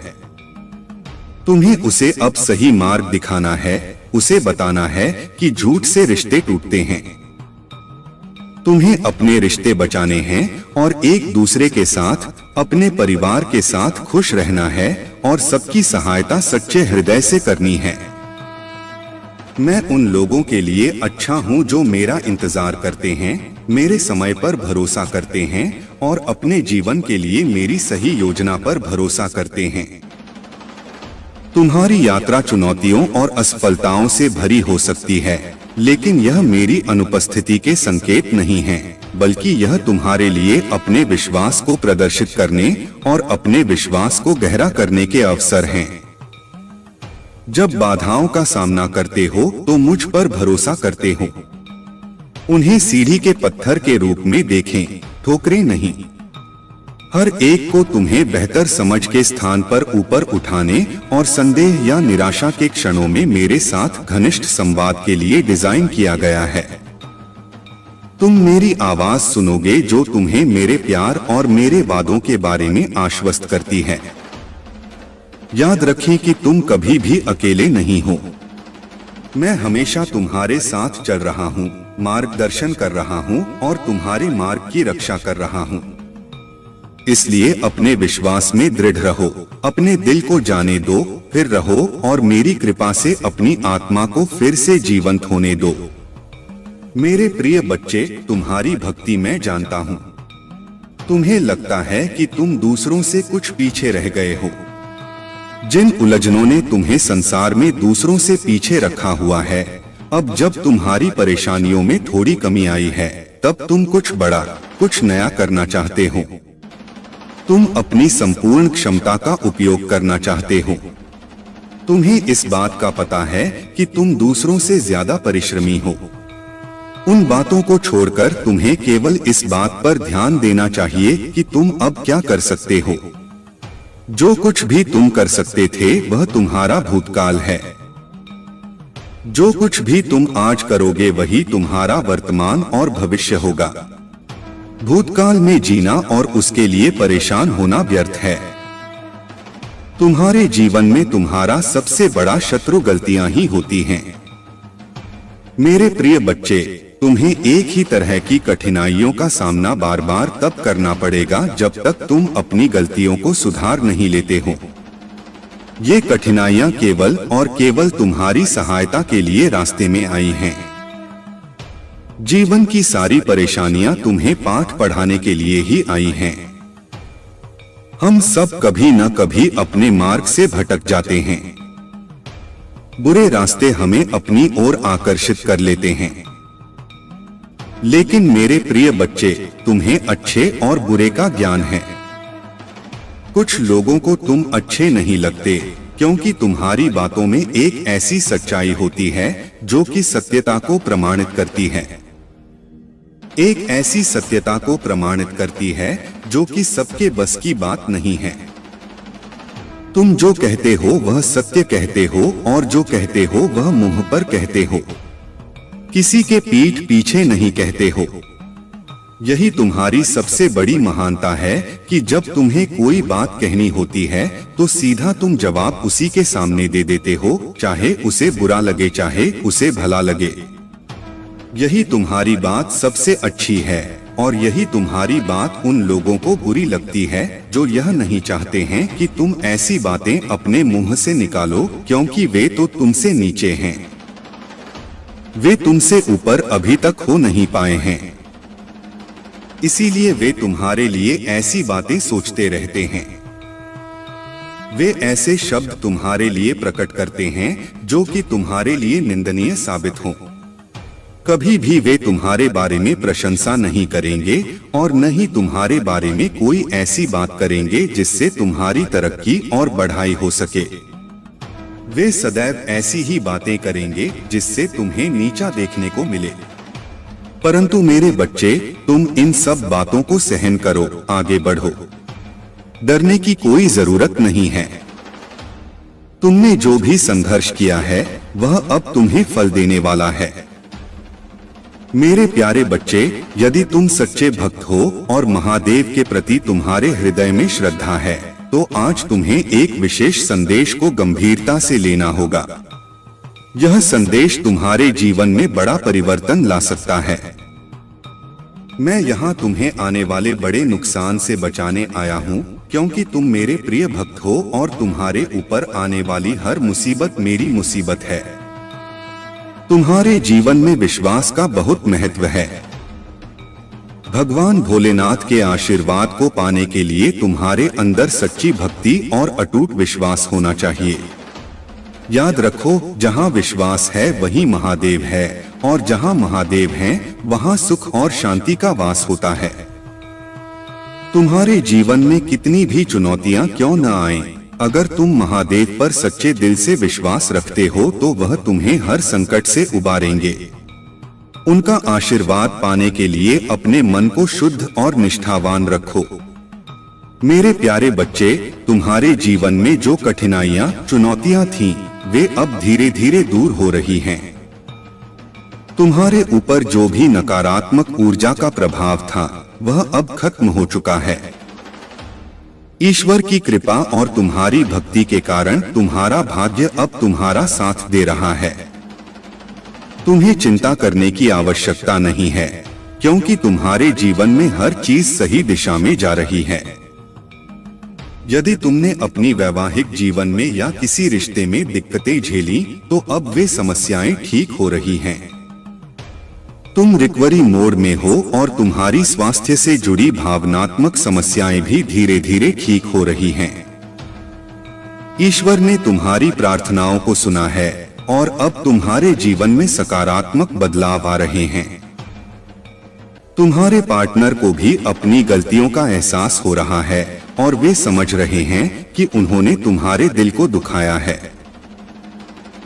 तुम्हें उसे अब सही मार्ग दिखाना है, उसे बताना है कि झूठ से रिश्ते टूटते हैं। तुम्हें अपने रिश्ते बचाने हैं और एक दूसरे के साथ, अपने परिवार के साथ खुश रहना है और सबकी सहायता सच्चे हृदय से करनी है। मैं उन लोगों के लिए अच्छा हूँ जो मेरा इंतजार करते हैं, मेरे समय पर भरोसा करते हैं और अपने जीवन के लिए मेरी सही योजना पर भरोसा करते हैं। तुम्हारी यात्रा चुनौतियों और असफलताओं से भरी हो सकती है, लेकिन यह मेरी अनुपस्थिति के संकेत नहीं है, बल्कि यह तुम्हारे लिए अपने विश्वास को प्रदर्शित करने और अपने विश्वास को गहरा करने के अवसर हैं। जब बाधाओं का सामना करते हो तो मुझ पर भरोसा करते हो। उन्हें सीढ़ी के पत्थर के रूप में देखें, ठोकरें नहीं। हर एक को तुम्हें बेहतर समझ के स्थान पर ऊपर उठाने और संदेह या निराशा के क्षणों में मेरे साथ घनिष्ठ संवाद के लिए डिजाइन किया गया है। तुम मेरी आवाज सुनोगे जो तुम्हें मेरे प्यार और मेरे वादों के बारे में आश्वस्त करती है। याद रखें कि तुम कभी भी अकेले नहीं हो। मैं हमेशा तुम्हारे साथ चल रहा हूँ, मार्गदर्शन कर रहा हूँ और तुम्हारे मार्ग की रक्षा कर रहा हूँ। इसलिए अपने विश्वास में दृढ़ रहो, अपने दिल को जाने दो, फिर रहो और मेरी कृपा से अपनी आत्मा को फिर से जीवंत होने दो। मेरे प्रिय बच्चे, तुम्हारी भक्ति मैं जानता हूँ। तुम्हें लगता है कि तुम दूसरों से कुछ पीछे रह गए हो। जिन उलझनों ने तुम्हें संसार में दूसरों से पीछे रखा हुआ है, अब जब तुम्हारी परेशानियों में थोड़ी कमी आई है, तब तुम कुछ बड़ा, कुछ नया करना चाहते हो। तुम अपनी संपूर्ण क्षमता का उपयोग करना चाहते हो। तुम्हें इस बात का पता है कि तुम दूसरों से ज्यादा परिश्रमी हो। उन बातों को छोड़कर तुम्हें केवल इस बात पर ध्यान देना चाहिए कि तुम अब क्या कर सकते हो। जो कुछ भी तुम कर सकते थे वह तुम्हारा भूतकाल है। जो कुछ भी तुम आज करोगे वही तुम्हारा वर्तमान और भविष्य होगा। भूतकाल में जीना और उसके लिए परेशान होना व्यर्थ है। तुम्हारे जीवन में तुम्हारा सबसे बड़ा शत्रु गलतियां ही होती हैं। मेरे प्रिय बच्चे, तुम्हें एक ही तरह की कठिनाइयों का सामना बार बार तब करना पड़ेगा जब तक तुम अपनी गलतियों को सुधार नहीं लेते हो। ये कठिनाइयां केवल और केवल तुम्हारी सहायता के लिए रास्ते में आई हैं। जीवन की सारी परेशानियां तुम्हें पाठ पढ़ाने के लिए ही आई हैं। हम सब कभी न कभी अपने मार्ग से भटक जाते हैं। बुरे रास्ते हमें अपनी ओर आकर्षित कर लेते हैं। लेकिन मेरे प्रिय बच्चे, तुम्हें अच्छे और बुरे का ज्ञान है। कुछ लोगों को तुम अच्छे नहीं लगते क्योंकि तुम्हारी बातों में एक ऐसी सच्चाई होती है जो कि सत्यता को प्रमाणित करती है। एक ऐसी सत्यता को प्रमाणित करती है जो कि सबके बस की बात नहीं है। तुम जो कहते हो वह सत्य कहते हो और जो कहते हो वह मुंह पर कहते हो। किसी के पीठ पीछे नहीं कहते हो। यही तुम्हारी सबसे बड़ी महानता है कि जब तुम्हें कोई बात कहनी होती है तो सीधा तुम जवाब उसी के सामने दे देते हो, चाहे उसे बुरा लगे चाहे उसे भला लगे। यही तुम्हारी बात सबसे अच्छी है और यही तुम्हारी बात उन लोगों को बुरी लगती है जो यह नहीं चाहते हैं कि तुम ऐसी बातें अपने मुंह से निकालो, क्योंकि वे तो तुमसे नीचे हैं, वे तुमसे ऊपर अभी तक हो नहीं पाए हैं। इसीलिए वे तुम्हारे लिए ऐसी बातें सोचते रहते हैं। वे ऐसे शब्द तुम्हारे लिए प्रकट करते हैं जो कि तुम्हारे लिए निंदनीय साबित हों। कभी भी वे तुम्हारे बारे में प्रशंसा नहीं करेंगे और न ही तुम्हारे बारे में कोई ऐसी बात करेंगे जिससे तुम्हारी तरक्की और बढ़ाई हो सके। वे सदैव ऐसी ही बातें करेंगे जिससे तुम्हें नीचा देखने को मिले। परंतु मेरे बच्चे, तुम इन सब बातों को सहन करो, आगे बढ़ो। डरने की कोई जरूरत नहीं है। तुमने जो भी संघर्ष किया है वह अब तुम्हें फल देने वाला है। मेरे प्यारे बच्चे, यदि तुम सच्चे भक्त हो और महादेव के प्रति तुम्हारे हृदय में श्रद्धा है तो आज तुम्हें एक विशेष संदेश को गंभीरता से लेना होगा। यह संदेश तुम्हारे जीवन में बड़ा परिवर्तन ला सकता है। मैं यहाँ तुम्हें आने वाले बड़े नुकसान से बचाने आया हूँ, क्योंकि तुम मेरे प्रिय भक्त हो और तुम्हारे ऊपर आने वाली हर मुसीबत मेरी मुसीबत है। तुम्हारे जीवन में विश्वास का बहुत महत्व है। भगवान भोलेनाथ के आशीर्वाद को पाने के लिए तुम्हारे अंदर सच्ची भक्ति और अटूट विश्वास होना चाहिए। याद रखो, जहाँ विश्वास है वहीं महादेव है और जहाँ महादेव हैं वहाँ सुख और शांति का वास होता है। तुम्हारे जीवन में कितनी भी चुनौतियाँ क्यों न आएं, अगर तुम महादेव पर सच्चे दिल से विश्वास रखते हो तो वह तुम्हें हर संकट से उबारेंगे। उनका आशीर्वाद पाने के लिए अपने मन को शुद्ध और निष्ठावान रखो। मेरे प्यारे बच्चे, तुम्हारे जीवन में जो कठिनाइयाँ चुनौतियाँ थीं, वे अब धीरे धीरे दूर हो रही हैं। तुम्हारे ऊपर जो भी नकारात्मक ऊर्जा का प्रभाव था वह अब खत्म हो चुका है। ईश्वर की कृपा और तुम्हारी भक्ति के कारण तुम्हारा भाग्य अब तुम्हारा साथ दे रहा है। तुम्हें चिंता करने की आवश्यकता नहीं है, क्योंकि तुम्हारे जीवन में हर चीज सही दिशा में जा रही है। यदि तुमने अपनी वैवाहिक जीवन में या किसी रिश्ते में दिक्कतें झेली तो अब वे समस्याएं ठीक हो रही हैं। तुम रिकवरी मोड में हो और तुम्हारी स्वास्थ्य से जुड़ी भावनात्मक समस्याएं भी धीरे धीरे ठीक हो रही हैं। ईश्वर ने तुम्हारी प्रार्थनाओं को सुना है और अब तुम्हारे जीवन में सकारात्मक बदलाव आ रहे हैं। तुम्हारे पार्टनर को भी अपनी गलतियों का एहसास हो रहा है और वे समझ रहे हैं कि उन्होंने तुम्हारे दिल को दुखाया है।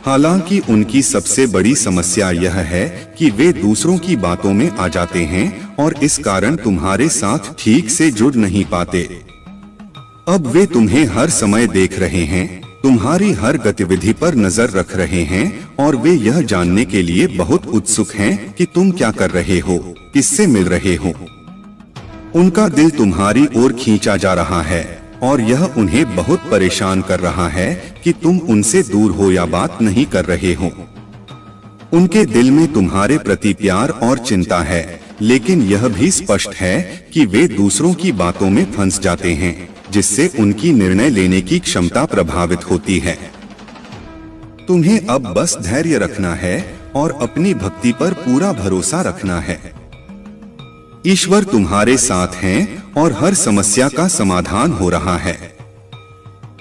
हालांकि उनकी सबसे बड़ी समस्या यह है कि वे दूसरों की बातों में आ जाते हैं और इस कारण तुम्हारे साथ ठीक से जुड़ नहीं पाते। अब वे तुम्हें हर समय देख रहे हैं, तुम्हारी हर गतिविधि पर नजर रख रहे हैं और वे यह जानने के लिए बहुत उत्सुक हैं कि तुम क्या कर रहे हो, किससे मिल रहे हो। उनका दिल तुम्हारी ओर खींचा जा रहा है और यह उन्हें बहुत परेशान कर रहा है कि तुम उनसे दूर हो या बात नहीं कर रहे हो। उनके दिल में तुम्हारे प्रति प्यार और चिंता है, लेकिन यह भी स्पष्ट है कि वे दूसरों की बातों में फंस जाते हैं, जिससे उनकी निर्णय लेने की क्षमता प्रभावित होती है। तुम्हें अब बस धैर्य रखना है और अपनी भक्ति पर पूरा भरोसा रखना है। ईश्वर तुम्हारे साथ हैं और हर समस्या का समाधान हो रहा है।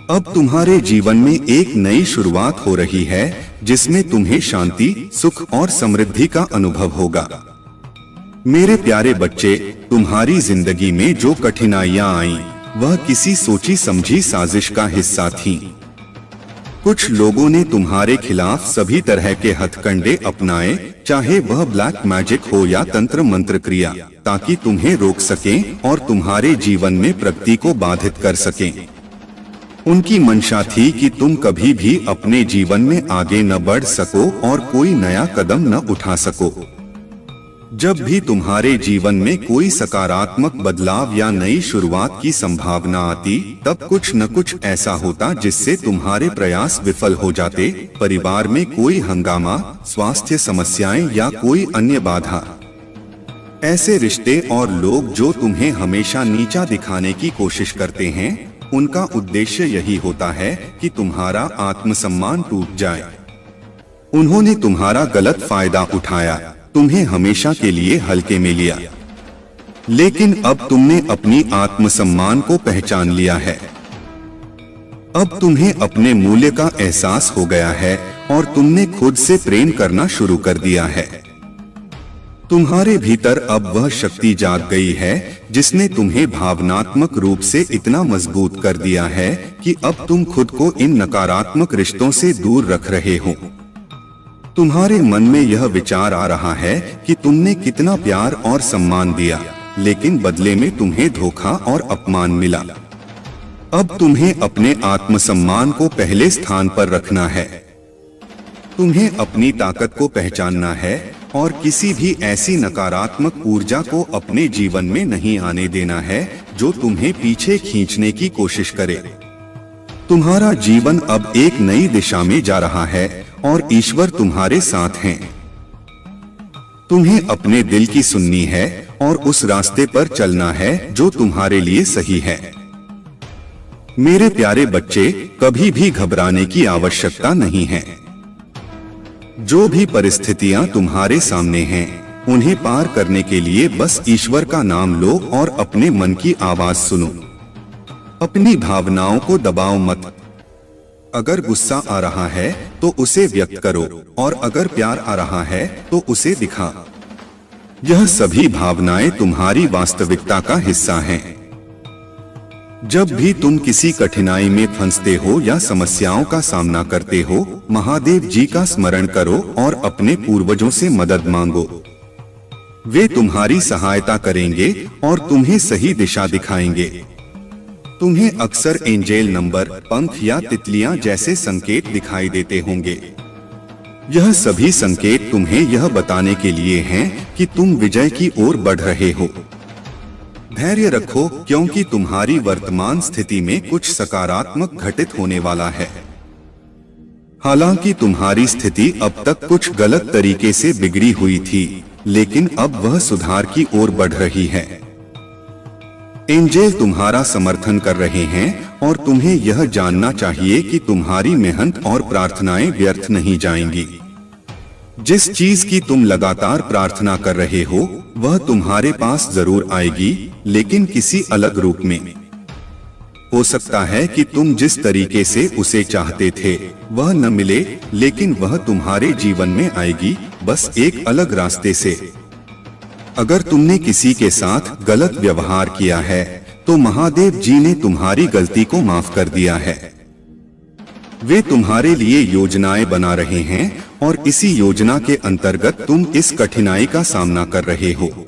अब तुम्हारे जीवन में एक नई शुरुआत हो रही है जिसमें तुम्हें शांति, सुख और समृद्धि का अनुभव होगा। मेरे प्यारे बच्चे, तुम्हारी जिंदगी में जो कठिनाइयां आईं, वह किसी सोची समझी साजिश का हिस्सा थीं। कुछ लोगों ने तुम्हारे खिलाफ सभी तरह के हथकंडे अपनाए, चाहे वह ब्लैक मैजिक हो या तंत्र मंत्र क्रिया, ताकि तुम्हें रोक सकें और तुम्हारे जीवन में प्रगति को बाधित कर सकें। उनकी मंशा थी कि तुम कभी भी अपने जीवन में आगे न बढ़ सको और कोई नया कदम न उठा सको। जब भी तुम्हारे जीवन में कोई सकारात्मक बदलाव या नई शुरुआत की संभावना आती, तब कुछ न कुछ ऐसा होता जिससे तुम्हारे प्रयास विफल हो जाते। परिवार में कोई हंगामा, स्वास्थ्य समस्याएं या कोई अन्य बाधा। ऐसे रिश्ते और लोग जो तुम्हें हमेशा नीचा दिखाने की कोशिश करते हैं, उनका उद्देश्य यही होता है कि तुम्हारा आत्मसम्मान टूट जाए। उन्होंने तुम्हारा गलत फायदा उठाया, तुम्हें हमेशा के लिए हल्के में लिया। लेकिन अब तुमने अपनी आत्मसम्मान को पहचान लिया है। अब तुम्हें अपने मूल्य का एहसास हो गया है और तुमने खुद से प्रेम करना शुरू कर दिया है। तुम्हारे भीतर अब वह शक्ति जाग गई है जिसने तुम्हें भावनात्मक रूप से इतना मजबूत कर दिया है कि अब तुम खुद को इन नकारात्मक रिश्तों से दूर रख रहे हो। तुम्हारे मन में यह विचार आ रहा है कि तुमने कितना प्यार और सम्मान दिया, लेकिन बदले में तुम्हें धोखा और अपमान मिला। अब तुम्हें अपने आत्मसम्मान को पहले स्थान पर रखना है। तुम्हें अपनी ताकत को पहचानना है और किसी भी ऐसी नकारात्मक ऊर्जा को अपने जीवन में नहीं आने देना है जो तुम्हें पीछे खींचने की कोशिश करे। तुम्हारा जीवन अब एक नई दिशा में जा रहा है और ईश्वर तुम्हारे साथ हैं। तुम्हें अपने दिल की सुननी है और उस रास्ते पर चलना है जो तुम्हारे लिए सही है। मेरे प्यारे बच्चे, कभी भी घबराने की आवश्यकता नहीं है। जो भी परिस्थितियां तुम्हारे सामने हैं, उन्हें पार करने के लिए बस ईश्वर का नाम लो और अपने मन की आवाज सुनो। अपनी भावनाओं को दबाओ मत। अगर गुस्सा आ रहा है तो उसे व्यक्त करो और अगर प्यार आ रहा है तो उसे दिखा। यह सभी भावनाएं तुम्हारी वास्तविकता का हिस्सा हैं। जब भी तुम किसी कठिनाई में फंसते हो या समस्याओं का सामना करते हो, महादेव जी का स्मरण करो और अपने पूर्वजों से मदद मांगो। वे तुम्हारी सहायता करेंगे और तुम्हें सही दिशा दिखाएंगे। तुम्हें अक्सर एंजेल नंबर, पंख या तितलियां जैसे संकेत दिखाई देते होंगे। यह सभी संकेत तुम्हें यह बताने के लिए हैं कि तुम विजय की ओर बढ़ रहे हो। धैर्य रखो, क्योंकि तुम्हारी वर्तमान स्थिति में कुछ सकारात्मक घटित होने वाला है। हालांकि तुम्हारी स्थिति अब तक कुछ गलत तरीके से बिगड़ी हुई थी, लेकिन अब वह सुधार की ओर बढ़ रही है। एंजेल तुम्हारा समर्थन कर रहे हैं और तुम्हें यह जानना चाहिए कि तुम्हारी मेहनत और प्रार्थनाएं व्यर्थ नहीं जाएंगी। जिस चीज की तुम लगातार प्रार्थना कर रहे हो, वह तुम्हारे पास जरूर आएगी, लेकिन किसी अलग रूप में। हो सकता है कि तुम जिस तरीके से उसे चाहते थे वह न मिले, लेकिन वह तुम्हारे जीवन में आएगी, बस एक अलग रास्ते से। अगर तुमने किसी के साथ गलत व्यवहार किया है, तो महादेव जी ने तुम्हारी गलती को माफ कर दिया है। वे तुम्हारे लिए योजनाएं बना रहे हैं और इसी योजना के अंतर्गत तुम इस कठिनाई का सामना कर रहे हो।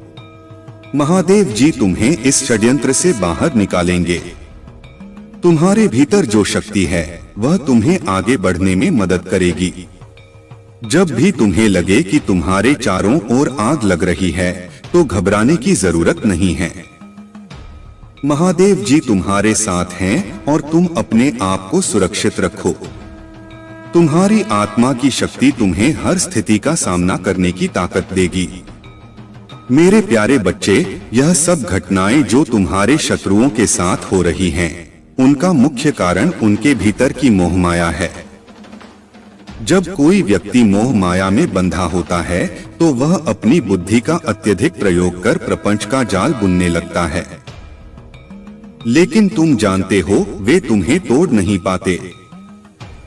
महादेव जी तुम्हें इस षड्यंत्र से बाहर निकालेंगे। तुम्हारे भीतर जो शक्ति है, वह तुम्हें आगे बढ़ने में मदद करेगी। जब भी तुम्हें लगे कि तुम्हारे चारों ओर आग लग रही है, तो घबराने की जरूरत नहीं है। महादेव जी तुम्हारे साथ हैं और तुम अपने आप को सुरक्षित रखो। तुम्हारी आत्मा की शक्ति तुम्हें हर स्थिति का सामना करने की ताकत देगी। मेरे प्यारे बच्चे, यह सब घटनाएं जो तुम्हारे शत्रुओं के साथ हो रही हैं, उनका मुख्य कारण उनके भीतर की मोह माया है। जब कोई व्यक्ति मोह माया में बंधा होता है, तो वह अपनी बुद्धि का अत्यधिक प्रयोग कर प्रपंच का जाल बुनने लगता है। लेकिन तुम जानते हो, वे तुम्हें तोड़ नहीं पाते।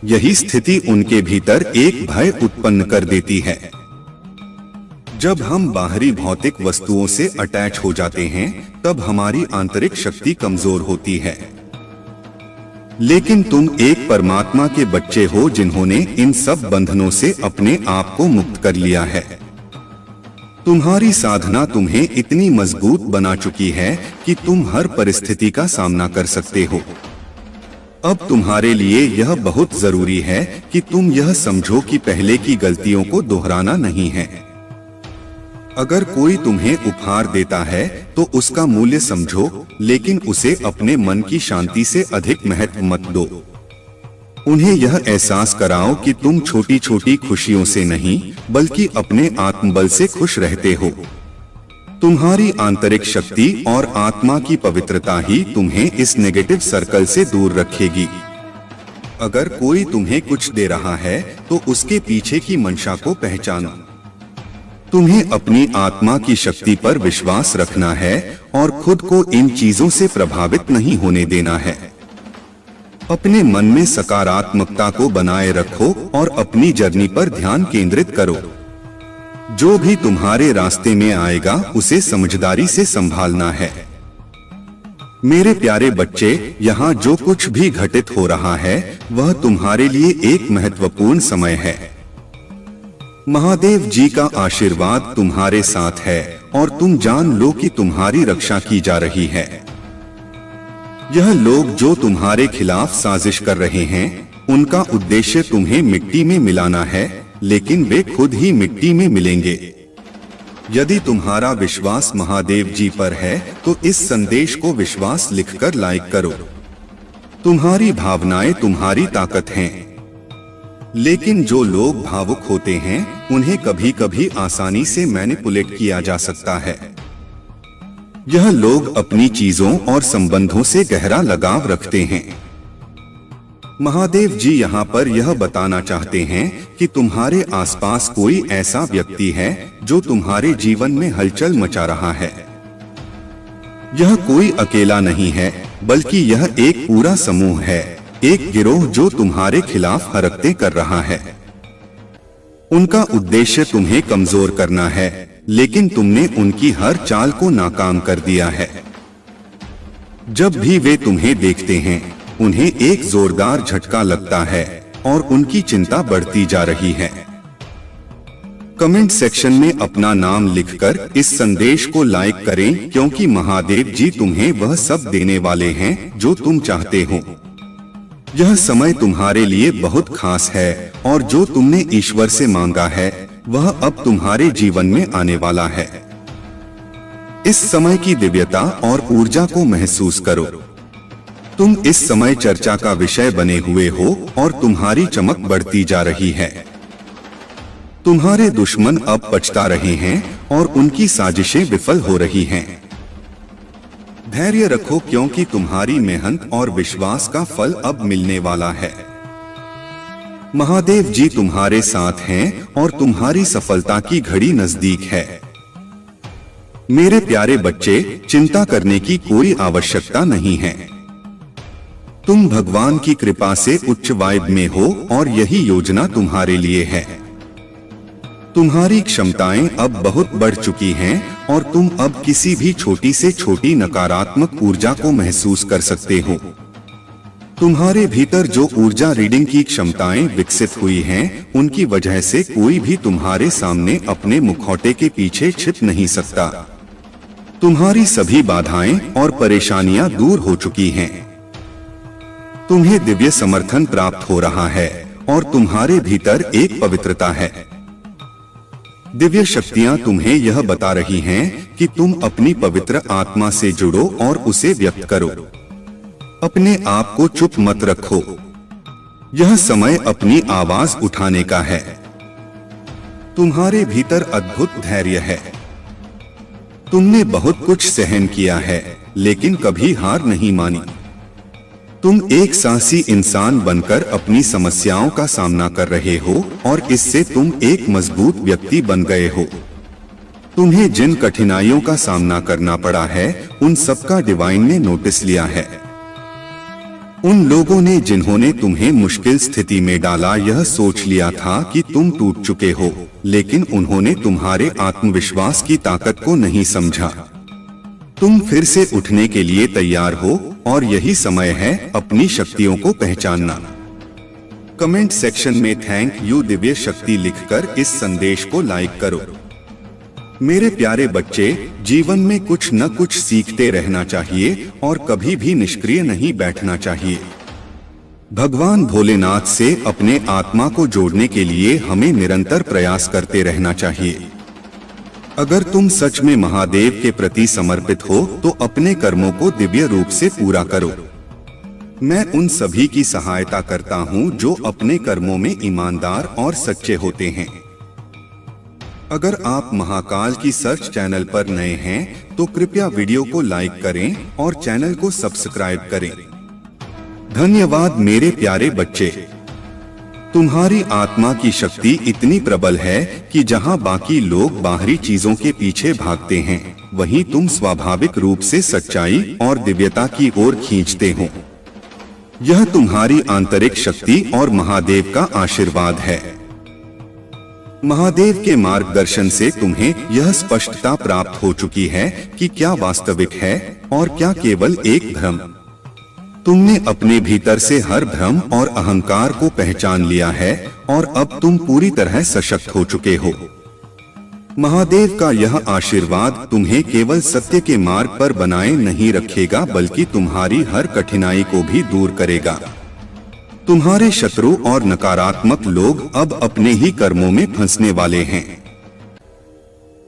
यही स्थिति उनके भीतर एक भय उत्पन्न कर देती है। जब हम बाहरी भौतिक वस्तुओं से अटैच हो जाते हैं, तब हमारी आंतरिक शक्ति कमजोर होती है। लेकिन तुम एक परमात्मा के बच्चे हो जिन्होंने इन सब बंधनों से अपने आप को मुक्त कर लिया है। तुम्हारी साधना तुम्हें इतनी मजबूत बना चुकी है कि तुम हर परिस्थिति का सामना कर सकते हो। अब तुम्हारे लिए यह बहुत जरूरी है कि तुम यह समझो कि पहले की गलतियों को दोहराना नहीं है। अगर कोई तुम्हें उपहार देता है तो उसका मूल्य समझो, लेकिन उसे अपने मन की शांति से अधिक महत्व मत दो। उन्हें यह एहसास कराओ कि तुम छोटी छोटी खुशियों से नहीं बल्कि अपने आत्मबल से खुश रहते हो। तुम्हारी आंतरिक शक्ति और आत्मा की पवित्रता ही तुम्हें इस नेगेटिव सर्कल से दूर रखेगी। अगर कोई तुम्हें कुछ दे रहा है तो उसके पीछे की मंशा को पहचानो। तुम्हें अपनी आत्मा की शक्ति पर विश्वास रखना है और खुद को इन चीजों से प्रभावित नहीं होने देना है। अपने मन में सकारात्मकता को बनाए रखो और अपनी जर्नी पर ध्यान केंद्रित करो। जो भी तुम्हारे रास्ते में आएगा उसे समझदारी से संभालना है। मेरे प्यारे बच्चे, यहाँ जो कुछ भी घटित हो रहा है वह तुम्हारे लिए एक महत्वपूर्ण समय है। महादेव जी का आशीर्वाद तुम्हारे साथ है और तुम जान लो कि तुम्हारी रक्षा की जा रही है। यह लोग जो तुम्हारे खिलाफ साजिश कर रहे हैं, उनका उद्देश्य तुम्हें मिट्टी में मिलाना है, लेकिन वे खुद ही मिट्टी में मिलेंगे। यदि तुम्हारा विश्वास महादेव जी पर है तो इस संदेश को विश्वास लिखकर लाइक करो। तुम्हारी भावनाएं तुम्हारी ताकत हैं, लेकिन जो लोग भावुक होते हैं उन्हें कभी कभी आसानी से मैनिपुलेट किया जा सकता है। यह लोग अपनी चीजों और संबंधों से गहरा लगाव रखते हैं। महादेव जी यहाँ पर यह बताना चाहते हैं कि तुम्हारे आसपास कोई ऐसा व्यक्ति है जो तुम्हारे जीवन में हलचल मचा रहा है। यह कोई अकेला नहीं है, बल्कि यह एक पूरा समूह है, एक गिरोह जो तुम्हारे खिलाफ हरकतें कर रहा है। उनका उद्देश्य तुम्हें कमजोर करना है, लेकिन तुमने उनकी हर चाल को नाकाम कर दिया है। जब भी वे तुम्हें देखते हैं, उन्हें एक जोरदार झटका लगता है और उनकी चिंता बढ़ती जा रही है। कमेंट सेक्शन में अपना नाम लिखकर इस संदेश को लाइक करें, क्योंकि महादेव जी तुम्हें वह सब देने वाले हैं जो तुम चाहते हो। यह समय तुम्हारे लिए बहुत खास है और जो तुमने ईश्वर से मांगा है वह अब तुम्हारे जीवन में आने वाला है। इस समय की दिव्यता और ऊर्जा को महसूस करो। तुम इस समय चर्चा का विषय बने हुए हो और तुम्हारी चमक बढ़ती जा रही है। तुम्हारे दुश्मन अब पछता रहे हैं और उनकी साजिशें विफल हो रही हैं। धैर्य रखो, क्योंकि तुम्हारी मेहनत और विश्वास का फल अब मिलने वाला है। महादेव जी तुम्हारे साथ हैं और तुम्हारी सफलता की घड़ी नजदीक है। मेरे प्यारे बच्चे, चिंता करने की कोई आवश्यकता नहीं है। तुम भगवान की कृपा से उच्च वाइब में हो और यही योजना तुम्हारे लिए है। तुम्हारी क्षमताएं अब बहुत बढ़ चुकी हैं और तुम अब किसी भी छोटी से छोटी नकारात्मक ऊर्जा को महसूस कर सकते हो। तुम्हारे भीतर जो ऊर्जा रीडिंग की क्षमताएं विकसित हुई हैं, उनकी वजह से कोई भी तुम्हारे सामने अपने मुखौटे के पीछे छिप नहीं सकता। तुम्हारी सभी बाधाएं और परेशानियां दूर हो चुकी हैं। तुम्हें दिव्य समर्थन प्राप्त हो रहा है और तुम्हारे भीतर एक पवित्रता है। दिव्य शक्तियां तुम्हें यह बता रही हैं कि तुम अपनी पवित्र आत्मा से जुड़ो और उसे व्यक्त करो। अपने आप को चुप मत रखो। यह समय अपनी आवाज उठाने का है। तुम्हारे भीतर अद्भुत धैर्य है। तुमने बहुत कुछ सहन किया है, लेकिन कभी हार नहीं मानी। तुम एक साहसी इंसान बनकर अपनी समस्याओं का सामना कर रहे हो और इससे तुम एक मजबूत व्यक्ति बन गए हो। तुम्हें जिन कठिनाइयों का सामना करना पड़ा है, उन सबका डिवाइन ने नोटिस लिया है। उन लोगों ने जिन्होंने तुम्हें मुश्किल स्थिति में डाला, यह सोच लिया था कि तुम टूट चुके हो, लेकिन उन्होंने तुम्हारे आत्मविश्वास की ताकत को नहीं समझा। तुम फिर से उठने के लिए तैयार हो और यही समय है अपनी शक्तियों को पहचानना। कमेंट सेक्शन में थैंक यू दिव्य शक्ति लिखकर इस संदेश को लाइक करो। मेरे प्यारे बच्चे, जीवन में कुछ न कुछ सीखते रहना चाहिए और कभी भी निष्क्रिय नहीं बैठना चाहिए। भगवान भोलेनाथ से अपने आत्मा को जोड़ने के लिए हमें निरंतर प्रयास करते रहना चाहिए। अगर तुम सच में महादेव के प्रति समर्पित हो तो अपने कर्मों को दिव्य रूप से पूरा करो। मैं उन सभी की सहायता करता हूं जो अपने कर्मों में ईमानदार और सच्चे होते हैं। अगर आप महाकाल की सर्च चैनल पर नए हैं तो कृपया वीडियो को लाइक करें और चैनल को सब्सक्राइब करें। धन्यवाद मेरे प्यारे बच्चे। तुम्हारी आत्मा की शक्ति इतनी प्रबल है कि जहां बाकी लोग बाहरी चीजों के पीछे भागते हैं, वहीं तुम स्वाभाविक रूप से सच्चाई और दिव्यता की ओर खींचते हो। यह तुम्हारी आंतरिक शक्ति और महादेव का आशीर्वाद है। महादेव के मार्गदर्शन से तुम्हें यह स्पष्टता प्राप्त हो चुकी है कि क्या वास्तविक है और क्या केवल एक भ्रम। तुमने अपने भीतर से हर भ्रम और अहंकार को पहचान लिया है और अब तुम पूरी तरह सशक्त हो चुके हो। महादेव का यह आशीर्वाद तुम्हें केवल सत्य के मार्ग पर बनाए नहीं रखेगा, बल्कि तुम्हारी हर कठिनाई को भी दूर करेगा। तुम्हारे शत्रु और नकारात्मक लोग अब अपने ही कर्मों में फंसने वाले हैं।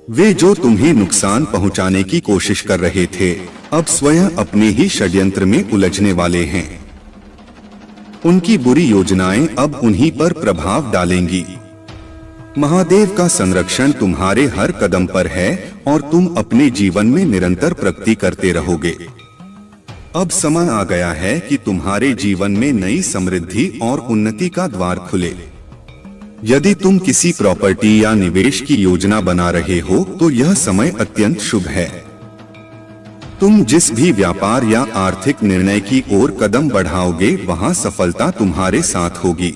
वे जो तुम्हें नुकसान पहुंचाने की कोशिश कर रहे थे, अब स्वयं अपने ही षड्यंत्र में उलझने वाले हैं। उनकी बुरी योजनाएं अब उन्हीं पर प्रभाव डालेंगी। महादेव का संरक्षण तुम्हारे हर कदम पर है और तुम अपने जीवन में निरंतर प्रगति करते रहोगे। अब समय आ गया है कि तुम्हारे जीवन में नई समृद्धि और उन्नति का द्वार खुले। यदि तुम किसी प्रॉपर्टी या निवेश की योजना बना रहे हो तो यह समय अत्यंत शुभ है। तुम जिस भी व्यापार या आर्थिक निर्णय की ओर कदम बढ़ाओगे, वहां सफलता तुम्हारे साथ होगी।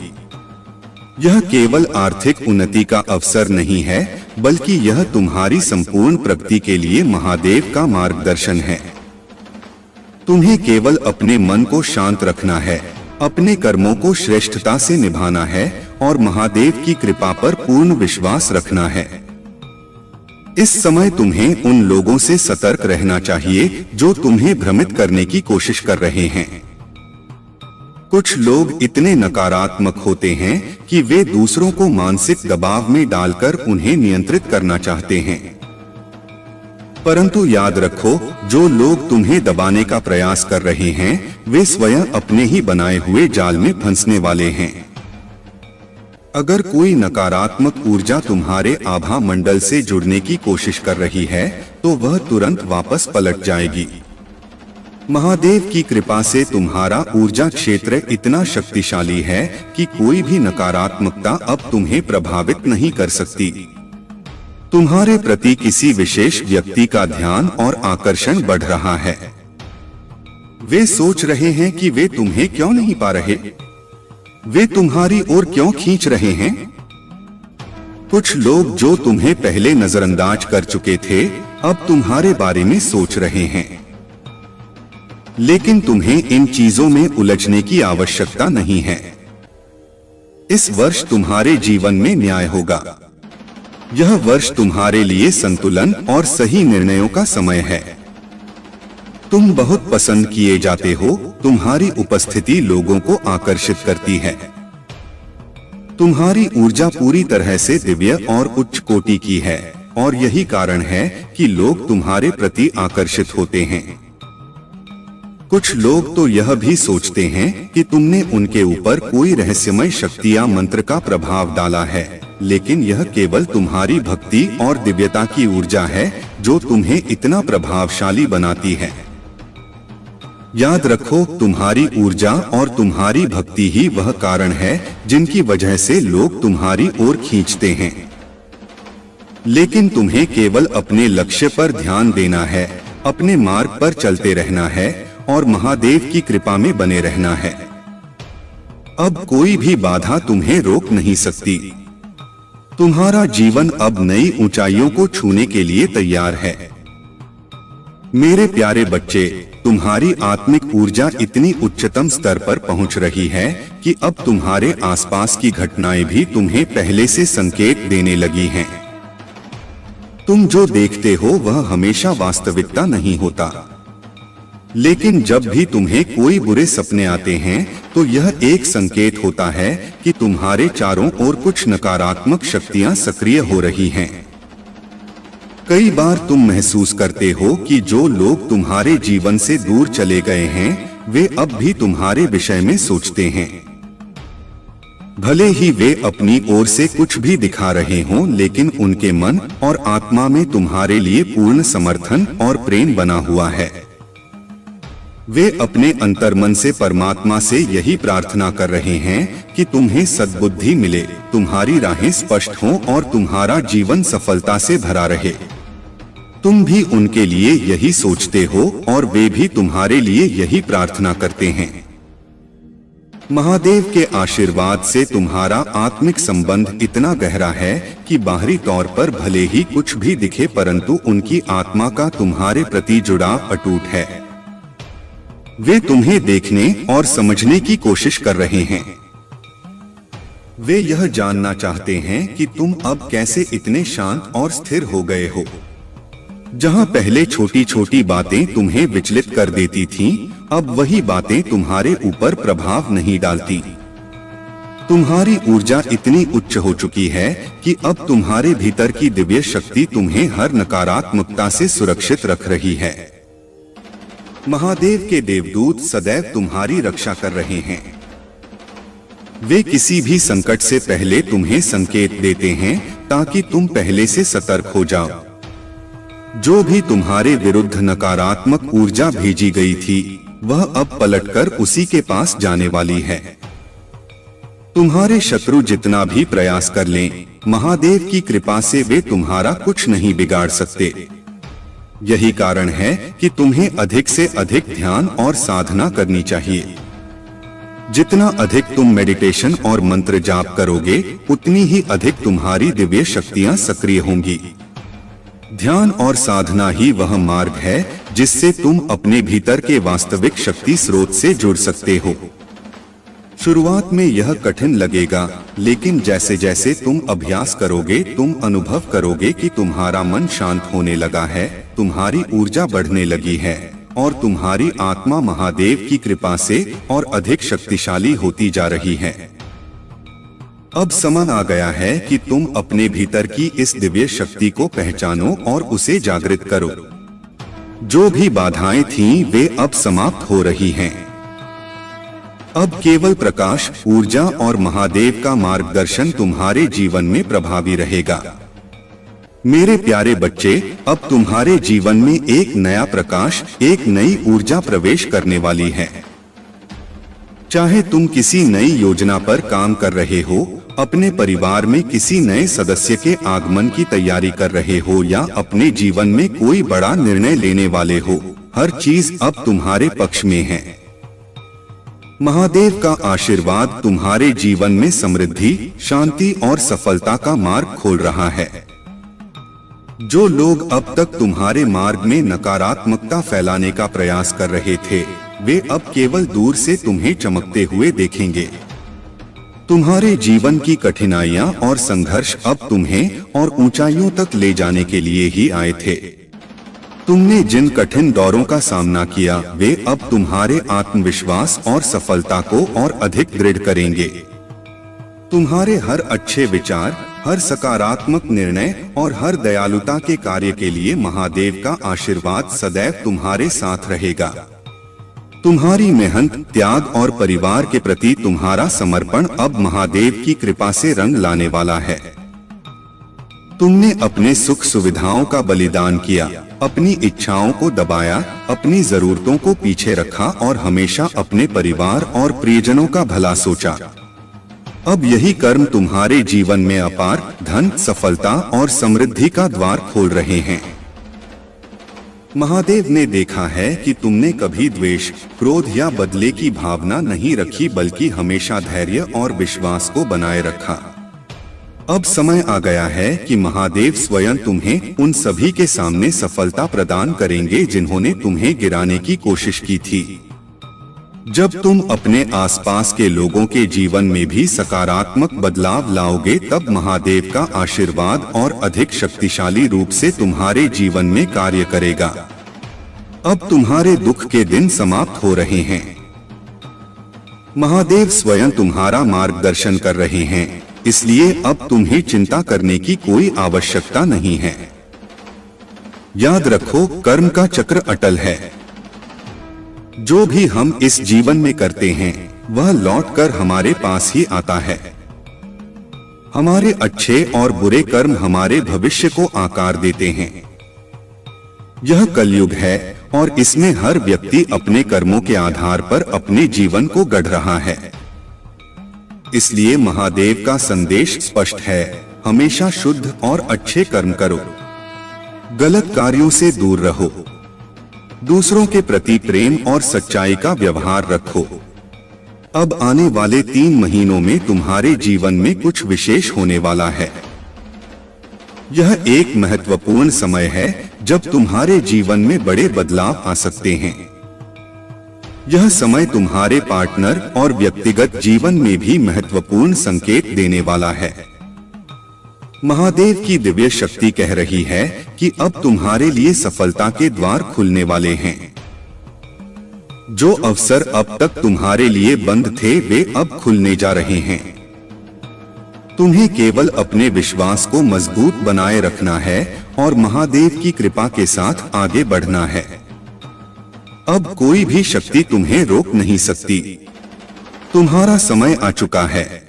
यह केवल आर्थिक उन्नति का अवसर नहीं है, बल्कि यह तुम्हारी संपूर्ण प्रगति के लिए महादेव का मार्गदर्शन है। तुम्हें केवल अपने मन को शांत रखना है, अपने कर्मों को श्रेष्ठता से निभाना है और महादेव की कृपा पर पूर्ण विश्वास रखना है। इस समय तुम्हें उन लोगों से सतर्क रहना चाहिए जो तुम्हें भ्रमित करने की कोशिश कर रहे हैं। कुछ लोग इतने नकारात्मक होते हैं कि वे दूसरों को मानसिक दबाव में डालकर उन्हें नियंत्रित करना चाहते हैं। परंतु याद रखो, जो लोग तुम्हें दबाने का प्रयास कर रहे हैं, वे स्वयं अपने ही बनाए हुए जाल में फंसने वाले हैं। अगर कोई नकारात्मक ऊर्जा तुम्हारे आभा मंडल से जुड़ने की कोशिश कर रही है, तो वह तुरंत वापस पलट जाएगी। महादेव की कृपा से तुम्हारा ऊर्जा क्षेत्र इतना शक्तिशाली है कि कोई भी नकारात्मकता अब तुम्हें प्रभावित नहीं कर सकती। तुम्हारे प्रति किसी विशेष व्यक्ति का ध्यान और आकर्षण बढ़ रहा है। वे सोच रहे हैं कि वे तुम्हें क्यों नहीं पा रहे, वे तुम्हारी ओर क्यों खींच रहे हैं। कुछ लोग जो तुम्हें पहले नजरअंदाज कर चुके थे, अब तुम्हारे बारे में सोच रहे हैं। लेकिन तुम्हें इन चीजों में उलझने की आवश्यकता नहीं है। इस वर्ष तुम्हारे जीवन में न्याय होगा। यह वर्ष तुम्हारे लिए संतुलन और सही निर्णयों का समय है। तुम बहुत पसंद किए जाते हो, तुम्हारी उपस्थिति लोगों को आकर्षित करती है। तुम्हारी ऊर्जा पूरी तरह से दिव्य और उच्च कोटि की है और यही कारण है कि लोग तुम्हारे प्रति आकर्षित होते हैं। कुछ लोग तो यह भी सोचते हैं कि तुमने उनके ऊपर कोई रहस्यमय शक्ति या मंत्र का प्रभाव डाला है, लेकिन यह केवल तुम्हारी भक्ति और दिव्यता की ऊर्जा है जो तुम्हें इतना प्रभावशाली बनाती है। याद रखो, तुम्हारी ऊर्जा और तुम्हारी भक्ति ही वह कारण है जिनकी वजह से लोग तुम्हारी ओर खींचते हैं। लेकिन तुम्हें केवल अपने लक्ष्य पर ध्यान देना है, अपने मार्ग पर चलते रहना है और महादेव की कृपा में बने रहना है। अब कोई भी बाधा तुम्हें रोक नहीं सकती। तुम्हारा जीवन अब नई ऊंचाइयों को छूने के लिए तैयार है। मेरे प्यारे बच्चे, तुम्हारी आत्मिक ऊर्जा इतनी उच्चतम स्तर पर पहुंच रही है कि अब तुम्हारे आसपास की घटनाएं भी तुम्हें पहले से संकेत देने लगी हैं। तुम जो देखते हो वह हमेशा वास्तविकता नहीं होता, लेकिन जब भी तुम्हें कोई बुरे सपने आते हैं तो यह एक संकेत होता है कि तुम्हारे चारों ओर कुछ नकारात्मक शक्तियां सक्रिय हो रही हैं। कई बार तुम महसूस करते हो कि जो लोग तुम्हारे जीवन से दूर चले गए हैं वे अब भी तुम्हारे विषय में सोचते हैं। भले ही वे अपनी ओर से कुछ भी दिखा रहे हों, लेकिन उनके मन और आत्मा में तुम्हारे लिए पूर्ण समर्थन और प्रेम बना हुआ है। वे अपने अंतर्मन से परमात्मा से यही प्रार्थना कर रहे हैं कि तुम्हें सद्बुद्धि मिले, तुम्हारी राहें स्पष्ट हों और तुम्हारा जीवन सफलता से भरा रहे। तुम भी उनके लिए यही सोचते हो और वे भी तुम्हारे लिए यही प्रार्थना करते हैं। महादेव के आशीर्वाद से तुम्हारा आत्मिक संबंध इतना गहरा है कि बाहरी तौर पर भले ही कुछ भी दिखे, परंतु उनकी आत्मा का तुम्हारे प्रति जुड़ाव अटूट है। वे तुम्हें देखने और समझने की कोशिश कर रहे हैं। वे यह जानना चाहते हैं कि तुम अब कैसे इतने शांत और स्थिर हो गए हो। जहां पहले छोटी छोटी बातें तुम्हें विचलित कर देती थीं, अब वही बातें तुम्हारे ऊपर प्रभाव नहीं डालती। तुम्हारी ऊर्जा इतनी उच्च हो चुकी है कि अब तुम्हारे भीतर की दिव्य शक्ति तुम्हें हर नकारात्मकता से सुरक्षित रख रही है। महादेव के देवदूत सदैव तुम्हारी रक्षा कर रहे हैं। वे किसी भी संकट से पहले तुम्हें संकेत देते हैं ताकि तुम पहले से सतर्क हो जाओ। जो भी तुम्हारे विरुद्ध नकारात्मक ऊर्जा भेजी गई थी वह अब पलटकर उसी के पास जाने वाली है। तुम्हारे शत्रु जितना भी प्रयास कर लें, महादेव की कृपा से वे तुम्हारा कुछ नहीं बिगाड़ सकते। यही कारण है कि तुम्हें अधिक से अधिक ध्यान और साधना करनी चाहिए। जितना अधिक तुम मेडिटेशन और मंत्र जाप करोगे, उतनी ही अधिक तुम्हारी दिव्य शक्तियां सक्रिय होंगी। ध्यान और साधना ही वह मार्ग है जिससे तुम अपने भीतर के वास्तविक शक्ति स्रोत से जुड़ सकते हो। शुरुआत में यह कठिन लगेगा, लेकिन जैसे जैसे तुम अभ्यास करोगे तुम अनुभव करोगे कि तुम्हारा मन शांत होने लगा है, तुम्हारी ऊर्जा बढ़ने लगी है और तुम्हारी आत्मा महादेव की कृपा से और अधिक शक्तिशाली होती जा रही है। अब समय आ गया है कि तुम अपने भीतर की इस दिव्य शक्ति को पहचानो और उसे जागृत करो। जो भी बाधाएं थीं, वे अब समाप्त हो रही हैं। अब केवल प्रकाश, ऊर्जा और महादेव का मार्गदर्शन तुम्हारे जीवन में प्रभावी रहेगा। मेरे प्यारे बच्चे, अब तुम्हारे जीवन में एक नया प्रकाश, एक नई ऊर्जा प्रवेश करने वाली है। चाहे तुम किसी नई योजना पर काम कर रहे हो, अपने परिवार में किसी नए सदस्य के आगमन की तैयारी कर रहे हो या अपने जीवन में कोई बड़ा निर्णय लेने वाले हो, हर चीज अब तुम्हारे पक्ष में है। महादेव का आशीर्वाद तुम्हारे जीवन में समृद्धि, शांति और सफलता का मार्ग खोल रहा है। जो लोग अब तक तुम्हारे मार्ग में नकारात्मकता फैलाने का प्रयास कर रहे थे, वे अब केवल दूर से तुम्हें चमकते हुए देखेंगे। तुम्हारे जीवन की कठिनाइयां और संघर्ष अब तुम्हें और ऊंचाइयों तक ले जाने के लिए ही आए थे। तुमने जिन कठिन दौरों का सामना किया, वे अब तुम्हारे आत्मविश्वास और सफलता को और अधिक दृढ़ करेंगे। तुम्हारे हर अच्छे विचार, हर सकारात्मक निर्णय और हर दयालुता के कार्य के लिए महादेव का आशीर्वाद सदैव तुम्हारे साथ रहेगा। तुम्हारी मेहनत, त्याग और परिवार के प्रति तुम्हारा समर्पण अब महादेव की कृपा से रंग लाने वाला है। तुमने अपने सुख सुविधाओं का बलिदान किया, अपनी इच्छाओं को दबाया, अपनी जरूरतों को पीछे रखा और हमेशा अपने परिवार और प्रियजनों का भला सोचा। अब यही कर्म तुम्हारे जीवन में अपार धन, सफलता और समृद्धि का द्वार खोल रहे हैं। महादेव ने देखा है कि तुमने कभी द्वेष, क्रोध या बदले की भावना नहीं रखी, बल्कि हमेशा धैर्य और विश्वास को बनाए रखा। अब समय आ गया है कि महादेव स्वयं तुम्हें उन सभी के सामने सफलता प्रदान करेंगे जिन्होंने तुम्हें गिराने की कोशिश की थी। जब तुम अपने आसपास के लोगों के जीवन में भी सकारात्मक बदलाव लाओगे, तब महादेव का आशीर्वाद और अधिक शक्तिशाली रूप से तुम्हारे जीवन में कार्य करेगा। अब तुम्हारे दुख के दिन समाप्त हो रहे हैं। महादेव स्वयं तुम्हारा मार्गदर्शन कर रहे हैं, इसलिए अब तुम्हें चिंता करने की कोई आवश्यकता नहीं है। याद रखो, कर्म का चक्र अटल है। जो भी हम इस जीवन में करते हैं वह लौटकर हमारे पास ही आता है। हमारे अच्छे और बुरे कर्म हमारे भविष्य को आकार देते हैं। यह कलयुग है और इसमें हर व्यक्ति अपने कर्मों के आधार पर अपने जीवन को गढ़ रहा है। इसलिए महादेव का संदेश स्पष्ट है, हमेशा शुद्ध और अच्छे कर्म करो, गलत कार्यों से दूर रहो, दूसरों के प्रति प्रेम और सच्चाई का व्यवहार रखो। अब आने वाले 3 महीनों में तुम्हारे जीवन में कुछ विशेष होने वाला है। यह एक महत्वपूर्ण समय है जब तुम्हारे जीवन में बड़े बदलाव आ सकते हैं। यह समय तुम्हारे पार्टनर और व्यक्तिगत जीवन में भी महत्वपूर्ण संकेत देने वाला है। महादेव की दिव्य शक्ति कह रही है कि अब तुम्हारे लिए सफलता के द्वार खुलने वाले हैं। जो अवसर अब तक तुम्हारे लिए बंद थे वे अब खुलने जा रहे हैं। तुम्हें केवल अपने विश्वास को मजबूत बनाए रखना है और महादेव की कृपा के साथ आगे बढ़ना है। अब कोई भी शक्ति तुम्हें रोक नहीं सकती। तुम्हारा समय आ चुका है।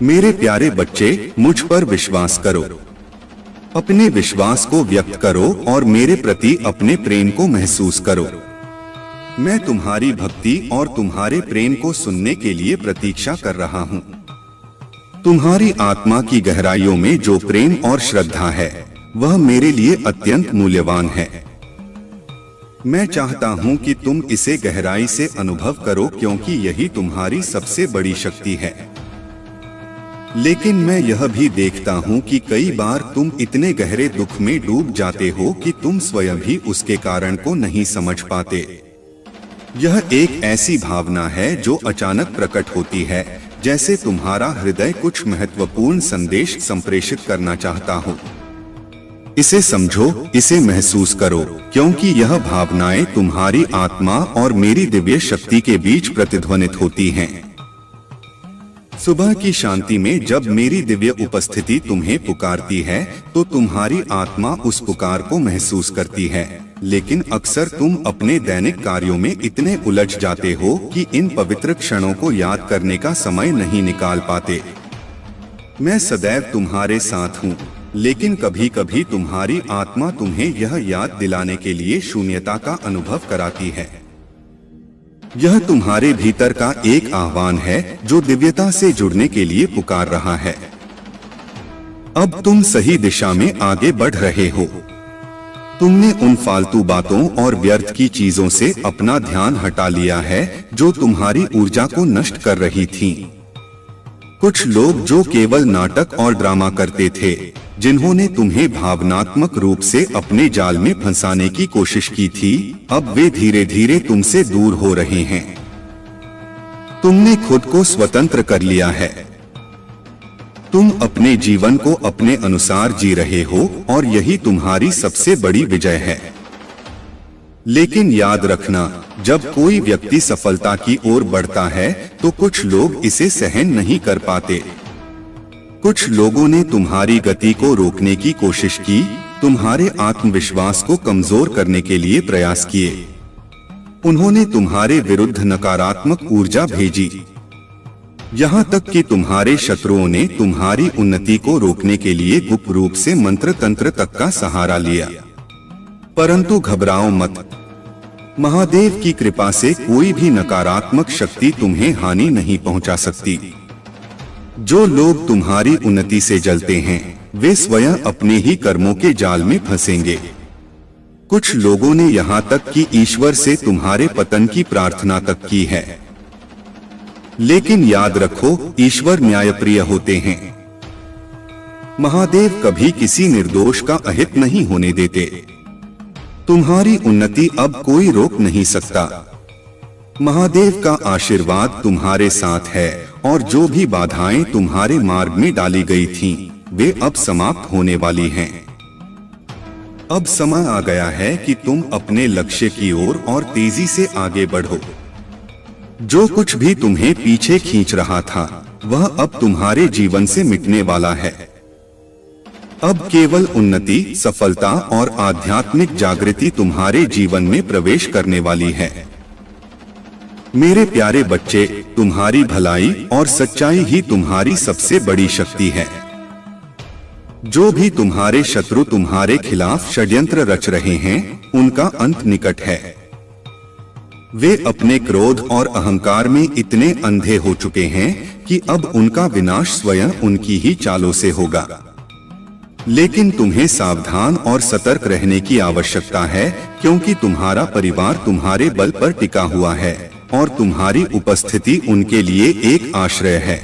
मेरे प्यारे बच्चे, मुझ पर विश्वास करो, अपने विश्वास को व्यक्त करो और मेरे प्रति अपने प्रेम को महसूस करो। मैं तुम्हारी भक्ति और तुम्हारे प्रेम को सुनने के लिए प्रतीक्षा कर रहा हूँ। तुम्हारी आत्मा की गहराइयों में जो प्रेम और श्रद्धा है वह मेरे लिए अत्यंत मूल्यवान है। मैं चाहता हूँ कि तुम इसे गहराई से अनुभव करो, क्योंकि यही तुम्हारी सबसे बड़ी शक्ति है। लेकिन मैं यह भी देखता हूँ कि कई बार तुम इतने गहरे दुख में डूब जाते हो कि तुम स्वयं भी उसके कारण को नहीं समझ पाते। यह एक ऐसी भावना है जो अचानक प्रकट होती है, जैसे तुम्हारा हृदय कुछ महत्वपूर्ण संदेश संप्रेषित करना चाहता हो। इसे समझो, इसे महसूस करो, क्योंकि यह भावनाएं तुम्हारी आत्मा और मेरी दिव्य शक्ति के बीच प्रतिध्वनित होती हैं। सुबह की शांति में जब मेरी दिव्य उपस्थिति तुम्हें पुकारती है तो तुम्हारी आत्मा उस पुकार को महसूस करती है। लेकिन अक्सर तुम अपने दैनिक कार्यों में इतने उलझ जाते हो कि इन पवित्र क्षणों को याद करने का समय नहीं निकाल पाते। मैं सदैव तुम्हारे साथ हूँ, लेकिन कभी कभी तुम्हारी आत्मा तुम्हें यह याद दिलाने के लिए शून्यता का अनुभव कराती है। यह तुम्हारे भीतर का एक आह्वान है जो दिव्यता से जुड़ने के लिए पुकार रहा है। अब तुम सही दिशा में आगे बढ़ रहे हो। तुमने उन फालतू बातों और व्यर्थ की चीजों से अपना ध्यान हटा लिया है जो तुम्हारी ऊर्जा को नष्ट कर रही थीं। कुछ लोग जो केवल नाटक और ड्रामा करते थे, जिन्होंने तुम्हें भावनात्मक रूप से अपने जाल में फंसाने की कोशिश की थी, अब वे धीरे धीरे तुमसे दूर हो रहे हैं। तुमने खुद को स्वतंत्र कर लिया है। तुम अपने जीवन को अपने अनुसार जी रहे हो और यही तुम्हारी सबसे बड़ी विजय है। लेकिन याद रखना, जब कोई व्यक्ति सफलता की ओर बढ़ता है तो कुछ लोग इसे सहन नहीं कर पाते। कुछ लोगों ने तुम्हारी गति को रोकने की कोशिश की, तुम्हारे आत्मविश्वास को कमजोर करने के लिए प्रयास किए। उन्होंने तुम्हारे विरुद्ध नकारात्मक ऊर्जा भेजी। यहाँ तक कि तुम्हारे शत्रुओं ने तुम्हारी उन्नति को रोकने के लिए गुप्त रूप से मंत्र तंत्र तक का सहारा लिया। परंतु घबराओ मत। महादेव की कृपा से कोई भी नकारात्मक शक्ति तुम्हें हानि नहीं पहुंचा सकती। जो लोग तुम्हारी उन्नति से जलते हैं वे स्वयं अपने ही कर्मों के जाल में फंसेंगे। कुछ लोगों ने यहाँ तक कि ईश्वर से तुम्हारे पतन की प्रार्थना तक की है। लेकिन याद रखो, ईश्वर न्यायप्रिय होते हैं। महादेव कभी किसी निर्दोष का अहित नहीं होने देते। तुम्हारी उन्नति अब कोई रोक नहीं सकता। महादेव का आशीर्वाद तुम्हारे साथ है और जो भी बाधाएं तुम्हारे मार्ग में डाली गई थीं, वे अब समाप्त होने वाली हैं। अब समय आ गया है कि तुम अपने लक्ष्य की ओर और तेजी से आगे बढ़ो। जो कुछ भी तुम्हें पीछे खींच रहा था वह अब तुम्हारे जीवन से मिटने वाला है। अब केवल उन्नति, सफलता और आध्यात्मिक जागृति तुम्हारे जीवन में प्रवेश करने वाली है। मेरे प्यारे बच्चे, तुम्हारी भलाई और सच्चाई ही तुम्हारी सबसे बड़ी शक्ति है। जो भी तुम्हारे शत्रु तुम्हारे खिलाफ षड्यंत्र रच रहे हैं, उनका अंत निकट है। वे अपने क्रोध और अहंकार में इतने अंधे हो चुके हैं कि अब उनका विनाश स्वयं उनकी ही चालों से होगा। लेकिन तुम्हें सावधान और सतर्क रहने की आवश्यकता है, क्योंकि तुम्हारा परिवार तुम्हारे बल पर टिका हुआ है और तुम्हारी उपस्थिति उनके लिए एक आश्रय है।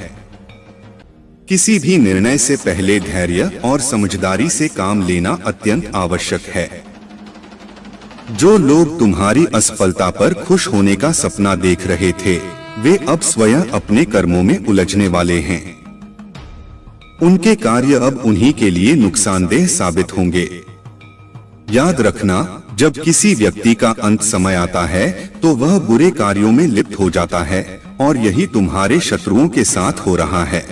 किसी भी निर्णय से पहले धैर्य और समझदारी से काम लेना अत्यंत आवश्यक है। जो लोग तुम्हारी असफलता पर खुश होने का सपना देख रहे थे, वे अब स्वयं अपने कर्मों में उलझने वाले हैं। उनके कार्य अब उन्हीं के लिए नुकसानदेह साबित होंगे। याद रखना, जब किसी व्यक्ति का अंत समय आता है तो वह बुरे कार्यों में लिप्त हो जाता है, और यही तुम्हारे शत्रुओं के साथ हो रहा है।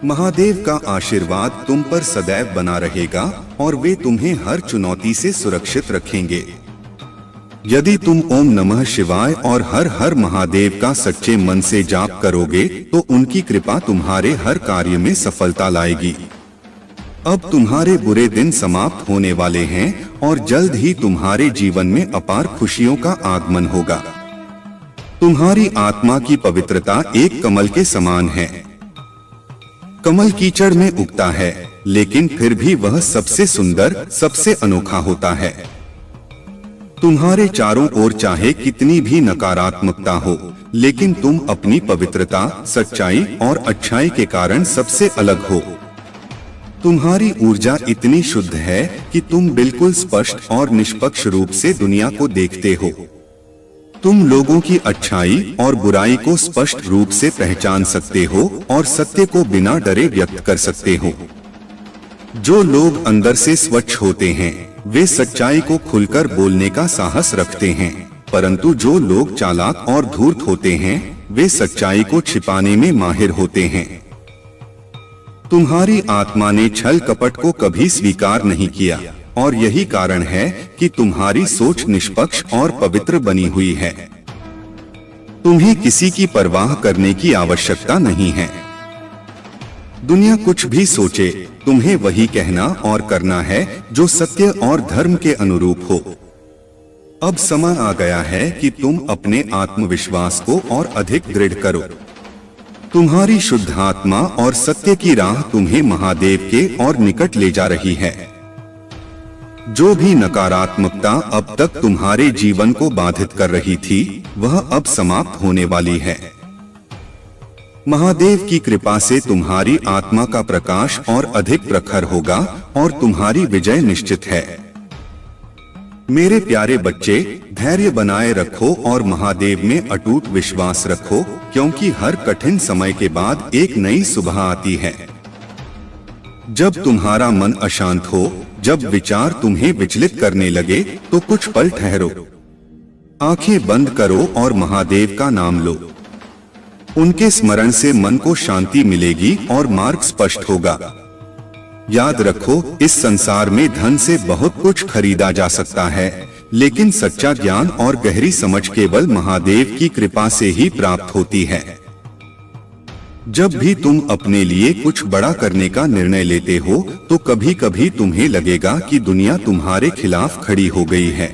महादेव का आशीर्वाद तुम पर सदैव बना रहेगा और वे तुम्हें हर चुनौती से सुरक्षित रखेंगे। यदि तुम ओम नमः शिवाय और हर हर महादेव का सच्चे मन से जाप करोगे तो उनकी कृपा तुम्हारे हर कार्य में सफलता लाएगी। अब तुम्हारे बुरे दिन समाप्त होने वाले हैं और जल्द ही तुम्हारे जीवन में अपार खुशियों का आगमन होगा। तुम्हारी आत्मा की पवित्रता एक कमल के समान है। कमल कीचड़ में उगता है, लेकिन फिर भी वह सबसे सुंदर, सबसे अनोखा होता है। तुम्हारे चारों ओर चाहे कितनी भी नकारात्मकता हो, लेकिन तुम अपनी पवित्रता, सच्चाई और अच्छाई के कारण सबसे अलग हो। तुम्हारी ऊर्जा इतनी शुद्ध है कि तुम बिल्कुल स्पष्ट और निष्पक्ष रूप से दुनिया को देखते हो। तुम लोगों की अच्छाई और बुराई को स्पष्ट रूप से पहचान सकते हो और सत्य को बिना डरे व्यक्त कर सकते हो। जो लोग अंदर से स्वच्छ होते हैं, वे सच्चाई को खुलकर बोलने का साहस रखते हैं, परंतु जो लोग चालाक और धूर्त होते हैं, वे सच्चाई को छिपाने में माहिर होते हैं। तुम्हारी आत्मा ने छल कपट को कभी स्वीकार नहीं किया, और यही कारण है कि तुम्हारी सोच निष्पक्ष और पवित्र बनी हुई है। तुम्हें किसी की परवाह करने की आवश्यकता नहीं है। दुनिया कुछ भी सोचे, तुम्हें वही कहना और करना है जो सत्य और धर्म के अनुरूप हो। अब समय आ गया है कि तुम अपने आत्मविश्वास को और अधिक दृढ़ करो। तुम्हारी शुद्ध आत्मा और सत्य की राह तुम्हें महादेव के और निकट ले जा रही है। जो भी नकारात्मकता अब तक तुम्हारे जीवन को बाधित कर रही थी, वह अब समाप्त होने वाली है। महादेव की कृपा से तुम्हारी आत्मा का प्रकाश और अधिक प्रखर होगा और तुम्हारी विजय निश्चित है। मेरे प्यारे बच्चे, धैर्य बनाए रखो और महादेव में अटूट विश्वास रखो, क्योंकि हर कठिन समय के बाद एक नई सुबह आती है। जब तुम्हारा मन अशांत हो, जब विचार तुम्हें विचलित करने लगे, तो कुछ पल ठहरो, आंखें बंद करो और महादेव का नाम लो। उनके स्मरण से मन को शांति मिलेगी और मार्ग स्पष्ट होगा। याद रखो, इस संसार में धन से बहुत कुछ खरीदा जा सकता है, लेकिन सच्चा ज्ञान और गहरी समझ केवल महादेव की कृपा से ही प्राप्त होती है। जब भी तुम अपने लिए कुछ बड़ा करने का निर्णय लेते हो, तो कभी कभी तुम्हें लगेगा कि दुनिया तुम्हारे खिलाफ खड़ी हो गई है,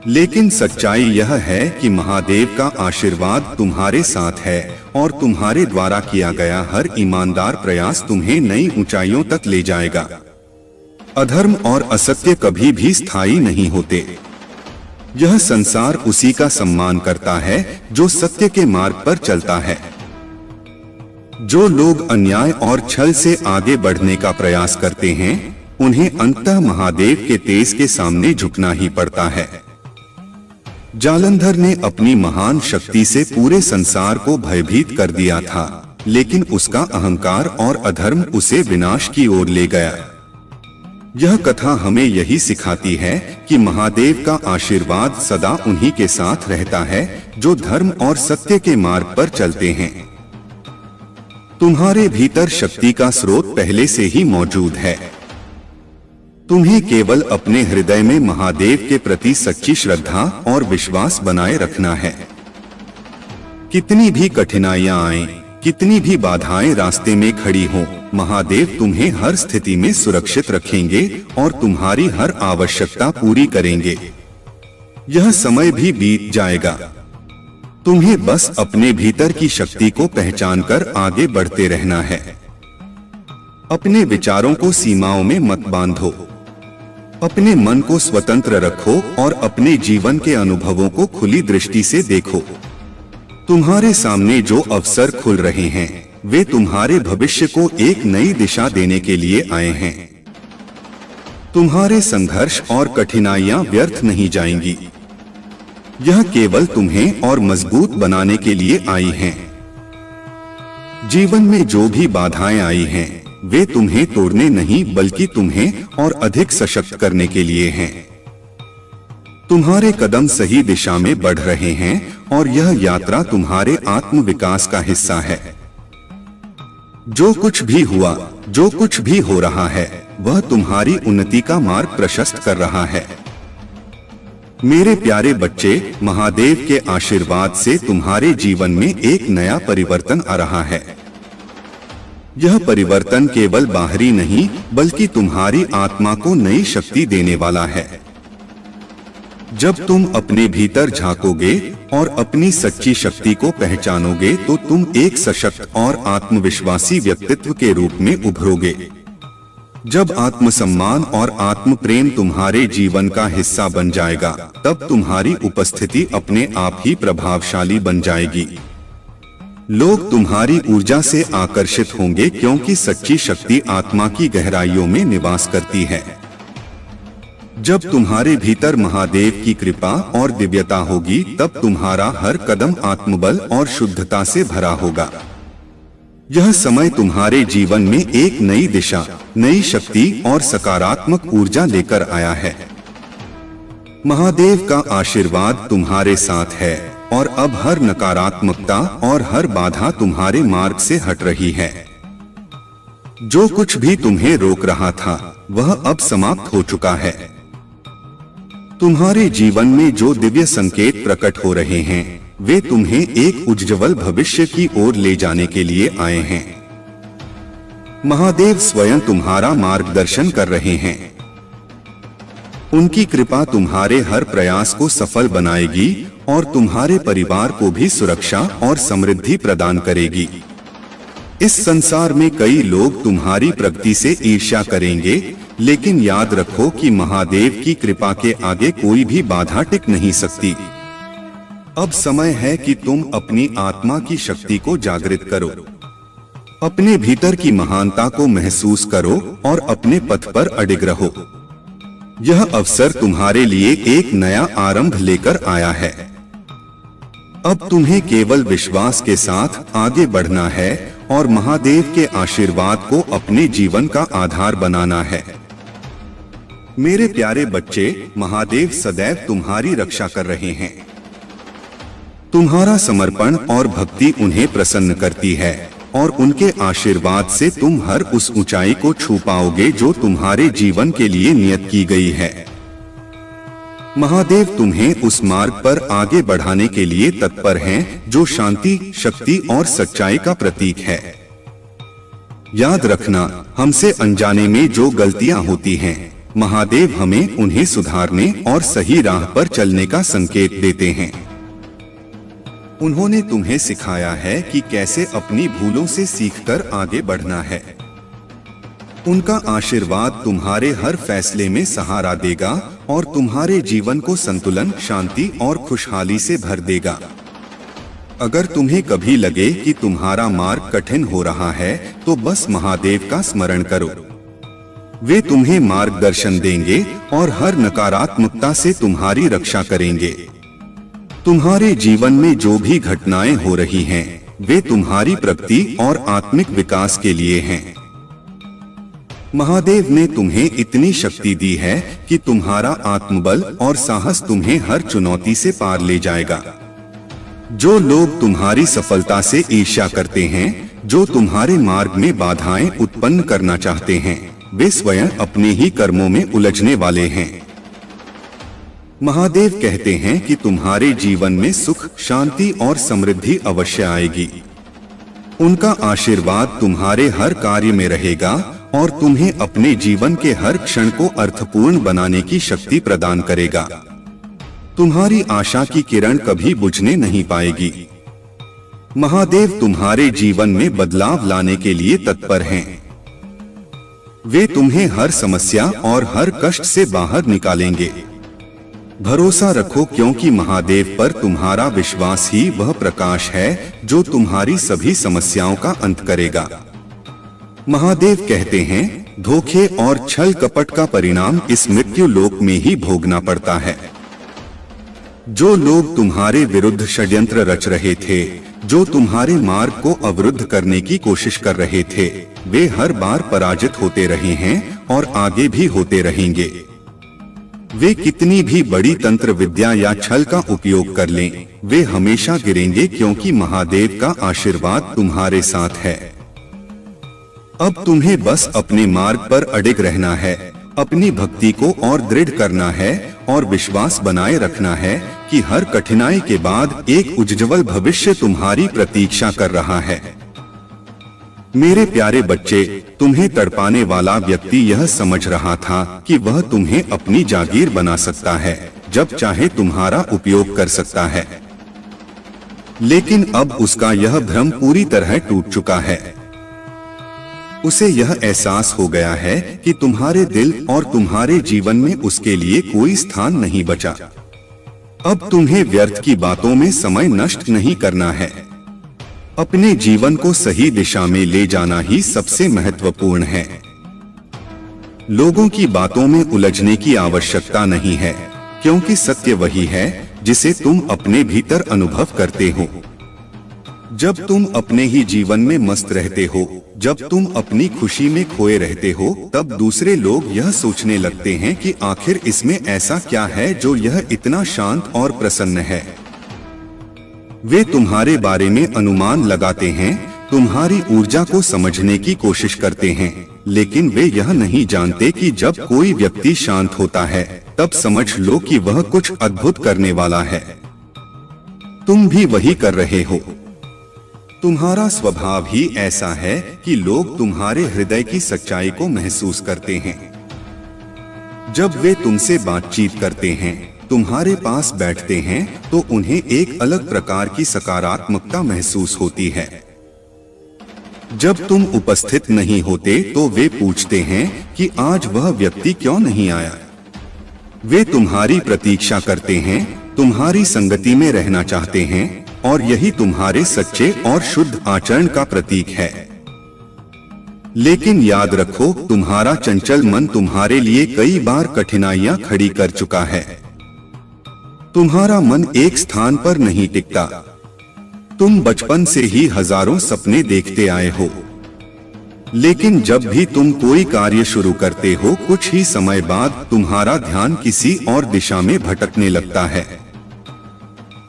लेकिन सच्चाई यह है कि महादेव का आशीर्वाद तुम्हारे साथ है और तुम्हारे द्वारा किया गया हर ईमानदार प्रयास तुम्हें नई ऊंचाइयों तक ले जाएगा। अधर्म और असत्य कभी भी स्थायी नहीं होते। यह संसार उसी का सम्मान करता है जो सत्य के मार्ग पर चलता है। जो लोग अन्याय और छल से आगे बढ़ने का प्रयास करते हैं, उन्हें अंततः महादेव के तेज के सामने झुकना ही पड़ता है। जालंधर ने अपनी महान शक्ति से पूरे संसार को भयभीत कर दिया था, लेकिन उसका अहंकार और अधर्म उसे विनाश की ओर ले गया। यह कथा हमें यही सिखाती है कि महादेव का आशीर्वाद सदा उन्हीं के साथ रहता है जो धर्म और सत्य के मार्ग पर चलते हैं। तुम्हारे भीतर शक्ति का स्रोत पहले से ही मौजूद है। तुम्हें केवल अपने हृदय में महादेव के प्रति सच्ची श्रद्धा और विश्वास बनाए रखना है। कितनी भी कठिनाइयां आएं, कितनी भी बाधाएं रास्ते में खड़ी हों, महादेव तुम्हें हर स्थिति में सुरक्षित रखेंगे और तुम्हारी हर आवश्यकता पूरी करेंगे। यह समय भी बीत जाएगा। तुम्हें बस अपने भीतर की शक्ति को पहचानकर आगे बढ़ते रहना है। अपने विचारों को सीमाओं में मत बांधो। अपने मन को स्वतंत्र रखो और अपने जीवन के अनुभवों को खुली दृष्टि से देखो। तुम्हारे सामने जो अवसर खुल रहे हैं, वे तुम्हारे भविष्य को एक नई दिशा देने के लिए आए हैं। तुम्हारे संघर्ष और कठिनाइयां व्यर्थ नहीं जाएंगी। यह केवल तुम्हें और मजबूत बनाने के लिए आई हैं। जीवन में जो भी बाधाएं आई हैं, वे तुम्हें तोड़ने नहीं बल्कि तुम्हें और अधिक सशक्त करने के लिए हैं। तुम्हारे कदम सही दिशा में बढ़ रहे हैं और यह यात्रा तुम्हारे आत्म विकास का हिस्सा है। जो कुछ भी हुआ, जो कुछ भी हो रहा है, वह तुम्हारी उन्नति का मार्ग प्रशस्त कर रहा है। मेरे प्यारे बच्चे, महादेव के आशीर्वाद से तुम्हारे जीवन में एक नया परिवर्तन आ रहा है। यह परिवर्तन केवल बाहरी नहीं बल्कि तुम्हारी आत्मा को नई शक्ति देने वाला है। जब तुम अपने भीतर झांकोगे और अपनी सच्ची शक्ति को पहचानोगे तो तुम एक सशक्त और आत्मविश्वासी व्यक्तित्व के रूप में उभरोगे। जब आत्मसम्मान और आत्म प्रेम तुम्हारे जीवन का हिस्सा बन जाएगा, तब तुम्हारी उपस्थिति अपने आप ही प्रभावशाली बन जाएगी। लोग तुम्हारी ऊर्जा से आकर्षित होंगे क्योंकि सच्ची शक्ति आत्मा की गहराइयों में निवास करती है। जब तुम्हारे भीतर महादेव की कृपा और दिव्यता होगी, तब तुम्हारा हर कदम आत्मबल और शुद्धता से भरा होगा। यह समय तुम्हारे जीवन में एक नई दिशा, नई शक्ति और सकारात्मक ऊर्जा लेकर आया है। महादेव का आशीर्वाद तुम्हारे साथ है और अब हर नकारात्मकता और हर बाधा तुम्हारे मार्ग से हट रही है। जो कुछ भी तुम्हें रोक रहा था, वह अब समाप्त हो चुका है। तुम्हारे जीवन में जो दिव्य संकेत प्रकट हो रहे हैं, वे तुम्हें एक उज्ज्वल भविष्य की ओर ले जाने के लिए आए हैं। महादेव स्वयं तुम्हारा मार्गदर्शन कर रहे हैं। उनकी कृपा तुम्हारे हर प्रयास को सफल बनाएगी और तुम्हारे परिवार को भी सुरक्षा और समृद्धि प्रदान करेगी। इस संसार में कई लोग तुम्हारी प्रगति से ईर्ष्या करेंगे, लेकिन याद रखो कि महादेव की कृपा के आगे कोई भी बाधा टिक नहीं सकती। अब समय है कि तुम अपनी आत्मा की शक्ति को जागृत करो, अपने भीतर की महानता को महसूस करो और अपने पथ पर अडिग रहो। यह अवसर तुम्हारे लिए एक नया आरंभ लेकर आया है। अब तुम्हें केवल विश्वास के साथ आगे बढ़ना है और महादेव के आशीर्वाद को अपने जीवन का आधार बनाना है। मेरे प्यारे बच्चे, महादेव सदैव तुम्हारी रक्षा कर रहे हैं। तुम्हारा समर्पण और भक्ति उन्हें प्रसन्न करती है और उनके आशीर्वाद से तुम हर उस ऊंचाई को छू पाओगे जो तुम्हारे जीवन के लिए नियत की गई है। महादेव तुम्हें उस मार्ग पर आगे बढ़ाने के लिए तत्पर हैं, जो शांति, शक्ति और सच्चाई का प्रतीक है। याद रखना, हमसे अनजाने में जो गलतियां होती हैं, महादेव हमें उन्हें सुधारने और सही राह पर चलने का संकेत देते हैं। उन्होंने तुम्हें सिखाया है कि कैसे अपनी भूलों से सीखकर आगे बढ़ना है। उनका आशीर्वाद तुम्हारे हर फैसले में सहारा देगा और तुम्हारे जीवन को संतुलन, शांति और खुशहाली से भर देगा। अगर तुम्हें कभी लगे कि तुम्हारा मार्ग कठिन हो रहा है, तो बस महादेव का स्मरण करो। वे तुम्हें मार्गदर्शन देंगे और हर नकारात्मकता से तुम्हारी रक्षा करेंगे। तुम्हारे जीवन में जो भी घटनाएं हो रही हैं, वे तुम्हारी प्रगति और आत्मिक विकास के लिए हैं। महादेव ने तुम्हें इतनी शक्ति दी है कि तुम्हारा आत्मबल और साहस तुम्हें हर चुनौती से पार ले जाएगा। जो लोग तुम्हारी सफलता से ईर्ष्या करते हैं, जो तुम्हारे मार्ग में बाधाएं उत्पन्न करना चाहते हैं, वे स्वयं अपने ही कर्मों में उलझने वाले हैं। महादेव कहते हैं कि तुम्हारे जीवन में सुख, शांति और समृद्धि अवश्य आएगी। उनका आशीर्वाद तुम्हारे हर कार्य में रहेगा और तुम्हें अपने जीवन के हर क्षण को अर्थपूर्ण बनाने की शक्ति प्रदान करेगा। तुम्हारी आशा की किरण कभी बुझने नहीं पाएगी। महादेव तुम्हारे जीवन में बदलाव लाने के लिए तत्पर हैं। वे तुम्हें हर समस्या और हर कष्ट से बाहर निकालेंगे। भरोसा रखो, क्योंकि महादेव पर तुम्हारा विश्वास ही वह प्रकाश है जो तुम्हारी सभी समस्याओं का अंत करेगा। महादेव कहते हैं, धोखे और छल कपट का परिणाम इस मृत्यु लोक में ही भोगना पड़ता है। जो लोग तुम्हारे विरुद्ध षड्यंत्र रच रहे थे, जो तुम्हारे मार्ग को अवरुद्ध करने की कोशिश कर रहे थे, वे हर बार पराजित होते रहे हैं और आगे भी होते रहेंगे। वे कितनी भी बड़ी तंत्र विद्या या छल का उपयोग कर लें, वे हमेशा गिरेंगे, क्योंकि महादेव का आशीर्वाद तुम्हारे साथ है। अब तुम्हें बस अपने मार्ग पर अडिग रहना है, अपनी भक्ति को और दृढ़ करना है और विश्वास बनाए रखना है कि हर कठिनाई के बाद एक उज्ज्वल भविष्य तुम्हारी प्रतीक्षा कर रहा है। मेरे प्यारे बच्चे, तुम्हें तड़पाने वाला व्यक्ति यह समझ रहा था कि वह तुम्हें अपनी जागीर बना सकता है, जब चाहे तुम्हारा उपयोग कर सकता है। लेकिन अब उसका यह भ्रम पूरी तरह टूट चुका है। उसे यह एहसास हो गया है कि तुम्हारे दिल और तुम्हारे जीवन में उसके लिए कोई स्थान नहीं बचा। अब तुम्हें व्यर्थ की बातों में समय नष्ट नहीं करना है। अपने जीवन को सही दिशा में ले जाना ही सबसे महत्वपूर्ण है। लोगों की बातों में उलझने की आवश्यकता नहीं है, क्योंकि सत्य वही है जिसे तुम अपने भीतर अनुभव करते हो। जब तुम अपने ही जीवन में मस्त रहते हो, जब तुम अपनी खुशी में खोए रहते हो, तब दूसरे लोग यह सोचने लगते हैं कि आखिर इसमें ऐसा क्या है जो यह इतना शांत और प्रसन्न है। वे तुम्हारे बारे में अनुमान लगाते हैं, तुम्हारी ऊर्जा को समझने की कोशिश करते हैं, लेकिन वे यह नहीं जानते कि जब कोई व्यक्ति शांत होता है, तब समझ लो कि वह कुछ अद्भुत करने वाला है। तुम भी वही कर रहे हो। तुम्हारा स्वभाव ही ऐसा है कि लोग तुम्हारे हृदय की सच्चाई को महसूस करते हैं। जब वे तुमसे बातचीत करते हैं, तुम्हारे पास बैठते हैं, तो उन्हें एक अलग प्रकार की सकारात्मकता महसूस होती है। जब तुम उपस्थित नहीं होते, तो वे पूछते हैं कि आज वह व्यक्ति क्यों नहीं आया। वे तुम्हारी प्रतीक्षा करते हैं, तुम्हारी संगति में रहना चाहते हैं, और यही तुम्हारे सच्चे और शुद्ध आचरण का प्रतीक है। लेकिन याद रखो, तुम्हारा चंचल मन तुम्हारे लिए कई बार कठिनाइयां खड़ी कर चुका है। तुम्हारा मन एक स्थान पर नहीं टिकता। तुम बचपन से ही हजारों सपने देखते आए हो, लेकिन जब भी तुम कोई कार्य शुरू करते हो, कुछ ही समय बाद तुम्हारा ध्यान किसी और दिशा में भटकने लगता है।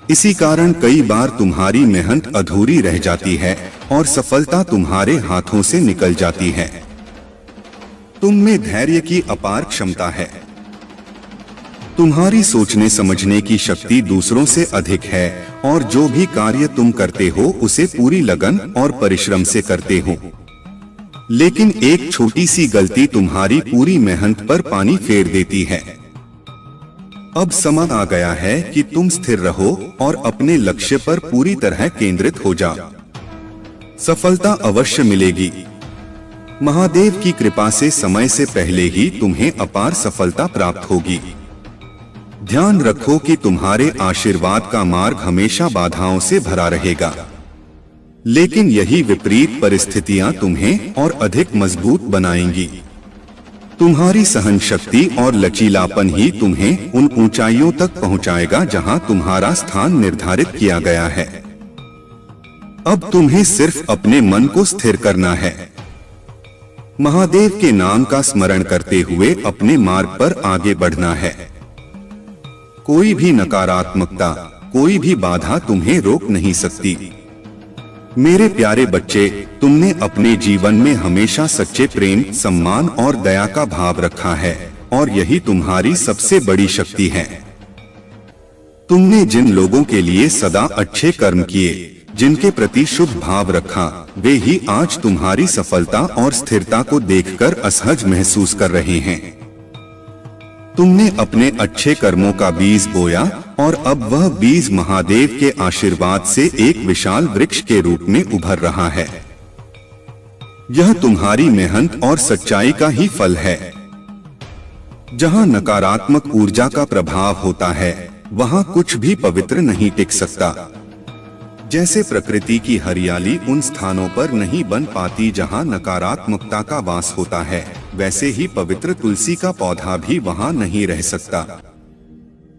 इसी कारण कई बार तुम्हारी मेहनत अधूरी रह जाती है और सफलता तुम्हारे हाथों से निकल जाती है। तुम में धैर्य की अपार क्षमता है। तुम्हारी सोचने समझने की शक्ति दूसरों से अधिक है, और जो भी कार्य तुम करते हो उसे पूरी लगन और परिश्रम से करते हो। लेकिन एक छोटी सी गलती तुम्हारी पूरी मेहनत पर पानी फेर देती है। अब समय आ गया है कि तुम स्थिर रहो और अपने लक्ष्य पर पूरी तरह केंद्रित हो जाओ। सफलता अवश्य मिलेगी। महादेव की कृपा से समय से पहले ही तुम्हें अपार सफलता प्राप्त होगी। ध्यान रखो कि तुम्हारे आशीर्वाद का मार्ग हमेशा बाधाओं से भरा रहेगा, लेकिन यही विपरीत परिस्थितियां तुम्हें और अधिक मजबूत बनाएंगी। तुम्हारी सहन शक्ति और लचीलापन ही तुम्हें उन ऊंचाइयों तक पहुंचाएगा जहां तुम्हारा स्थान निर्धारित किया गया है। अब तुम्हें सिर्फ अपने मन को स्थिर करना है। महादेव के नाम का स्मरण करते हुए अपने मार्ग पर आगे बढ़ना है। कोई भी नकारात्मकता, कोई भी बाधा तुम्हें रोक नहीं सकती। मेरे प्यारे बच्चे, तुमने अपने जीवन में हमेशा सच्चे प्रेम, सम्मान और दया का भाव रखा है और यही तुम्हारी सबसे बड़ी शक्ति है। तुमने जिन लोगों के लिए सदा अच्छे कर्म किए, जिनके प्रति शुभ भाव रखा, वे ही आज तुम्हारी सफलता और स्थिरता को देखकर असहज महसूस कर रहे हैं। तुमने अपने अच्छे कर्मों का बीज बोया और अब वह बीज महादेव के आशीर्वाद से एक विशाल वृक्ष के रूप में उभर रहा है। यह तुम्हारी मेहनत और सच्चाई का ही फल है। जहां नकारात्मक ऊर्जा का प्रभाव होता है, वहां कुछ भी पवित्र नहीं टिक सकता। जैसे प्रकृति की हरियाली उन स्थानों पर नहीं बन पाती जहां नकारात्मकता का वास होता है, वैसे ही पवित्र तुलसी का पौधा भी वहां नहीं रह सकता।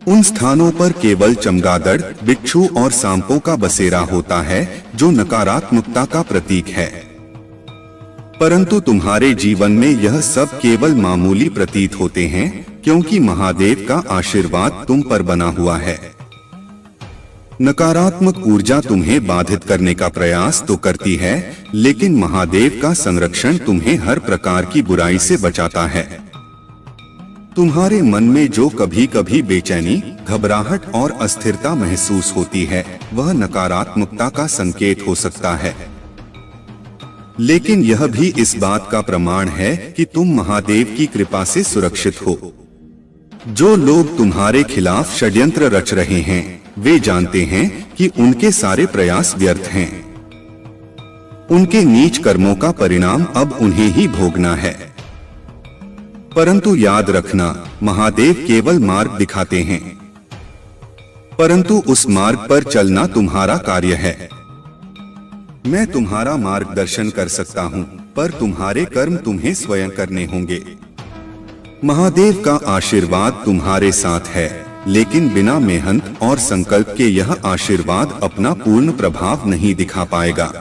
उन स्थानों पर केवल चमगादड़, बिच्छू और सांपों का बसेरा होता है, जो नकारात्मकता का प्रतीक है। परंतु तुम्हारे जीवन में यह सब केवल मामूली प्रतीत होते हैं, क्योंकि महादेव का आशीर्वाद तुम पर बना हुआ है। नकारात्मक ऊर्जा तुम्हें बाधित करने का प्रयास तो करती है, लेकिन महादेव का संरक्षण तुम्हें हर प्रकार की बुराई से बचाता है। तुम्हारे मन में जो कभी कभी बेचैनी, घबराहट और अस्थिरता महसूस होती है, वह नकारात्मकता का संकेत हो सकता है। लेकिन यह भी इस बात का प्रमाण है कि तुम महादेव की कृपा से सुरक्षित हो। जो लोग तुम्हारे खिलाफ षड्यंत्र रच रहे हैं, वे जानते हैं कि उनके सारे प्रयास व्यर्थ हैं। उनके नीच कर्मों का परिणाम अब उन्हें ही भोगना है। परंतु याद रखना, महादेव केवल मार्ग दिखाते हैं, परंतु उस मार्ग पर चलना तुम्हारा कार्य है। मैं तुम्हारा मार्गदर्शन कर सकता हूँ, पर तुम्हारे कर्म तुम्हें स्वयं करने होंगे। महादेव का आशीर्वाद तुम्हारे साथ है, लेकिन बिना मेहनत और संकल्प के यह आशीर्वाद अपना पूर्ण प्रभाव नहीं दिखा पाएगा।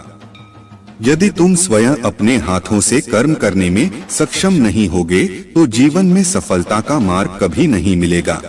यदि तुम स्वयं अपने हाथों से कर्म करने में सक्षम नहीं होगे, तो जीवन में सफलता का मार्ग कभी नहीं मिलेगा।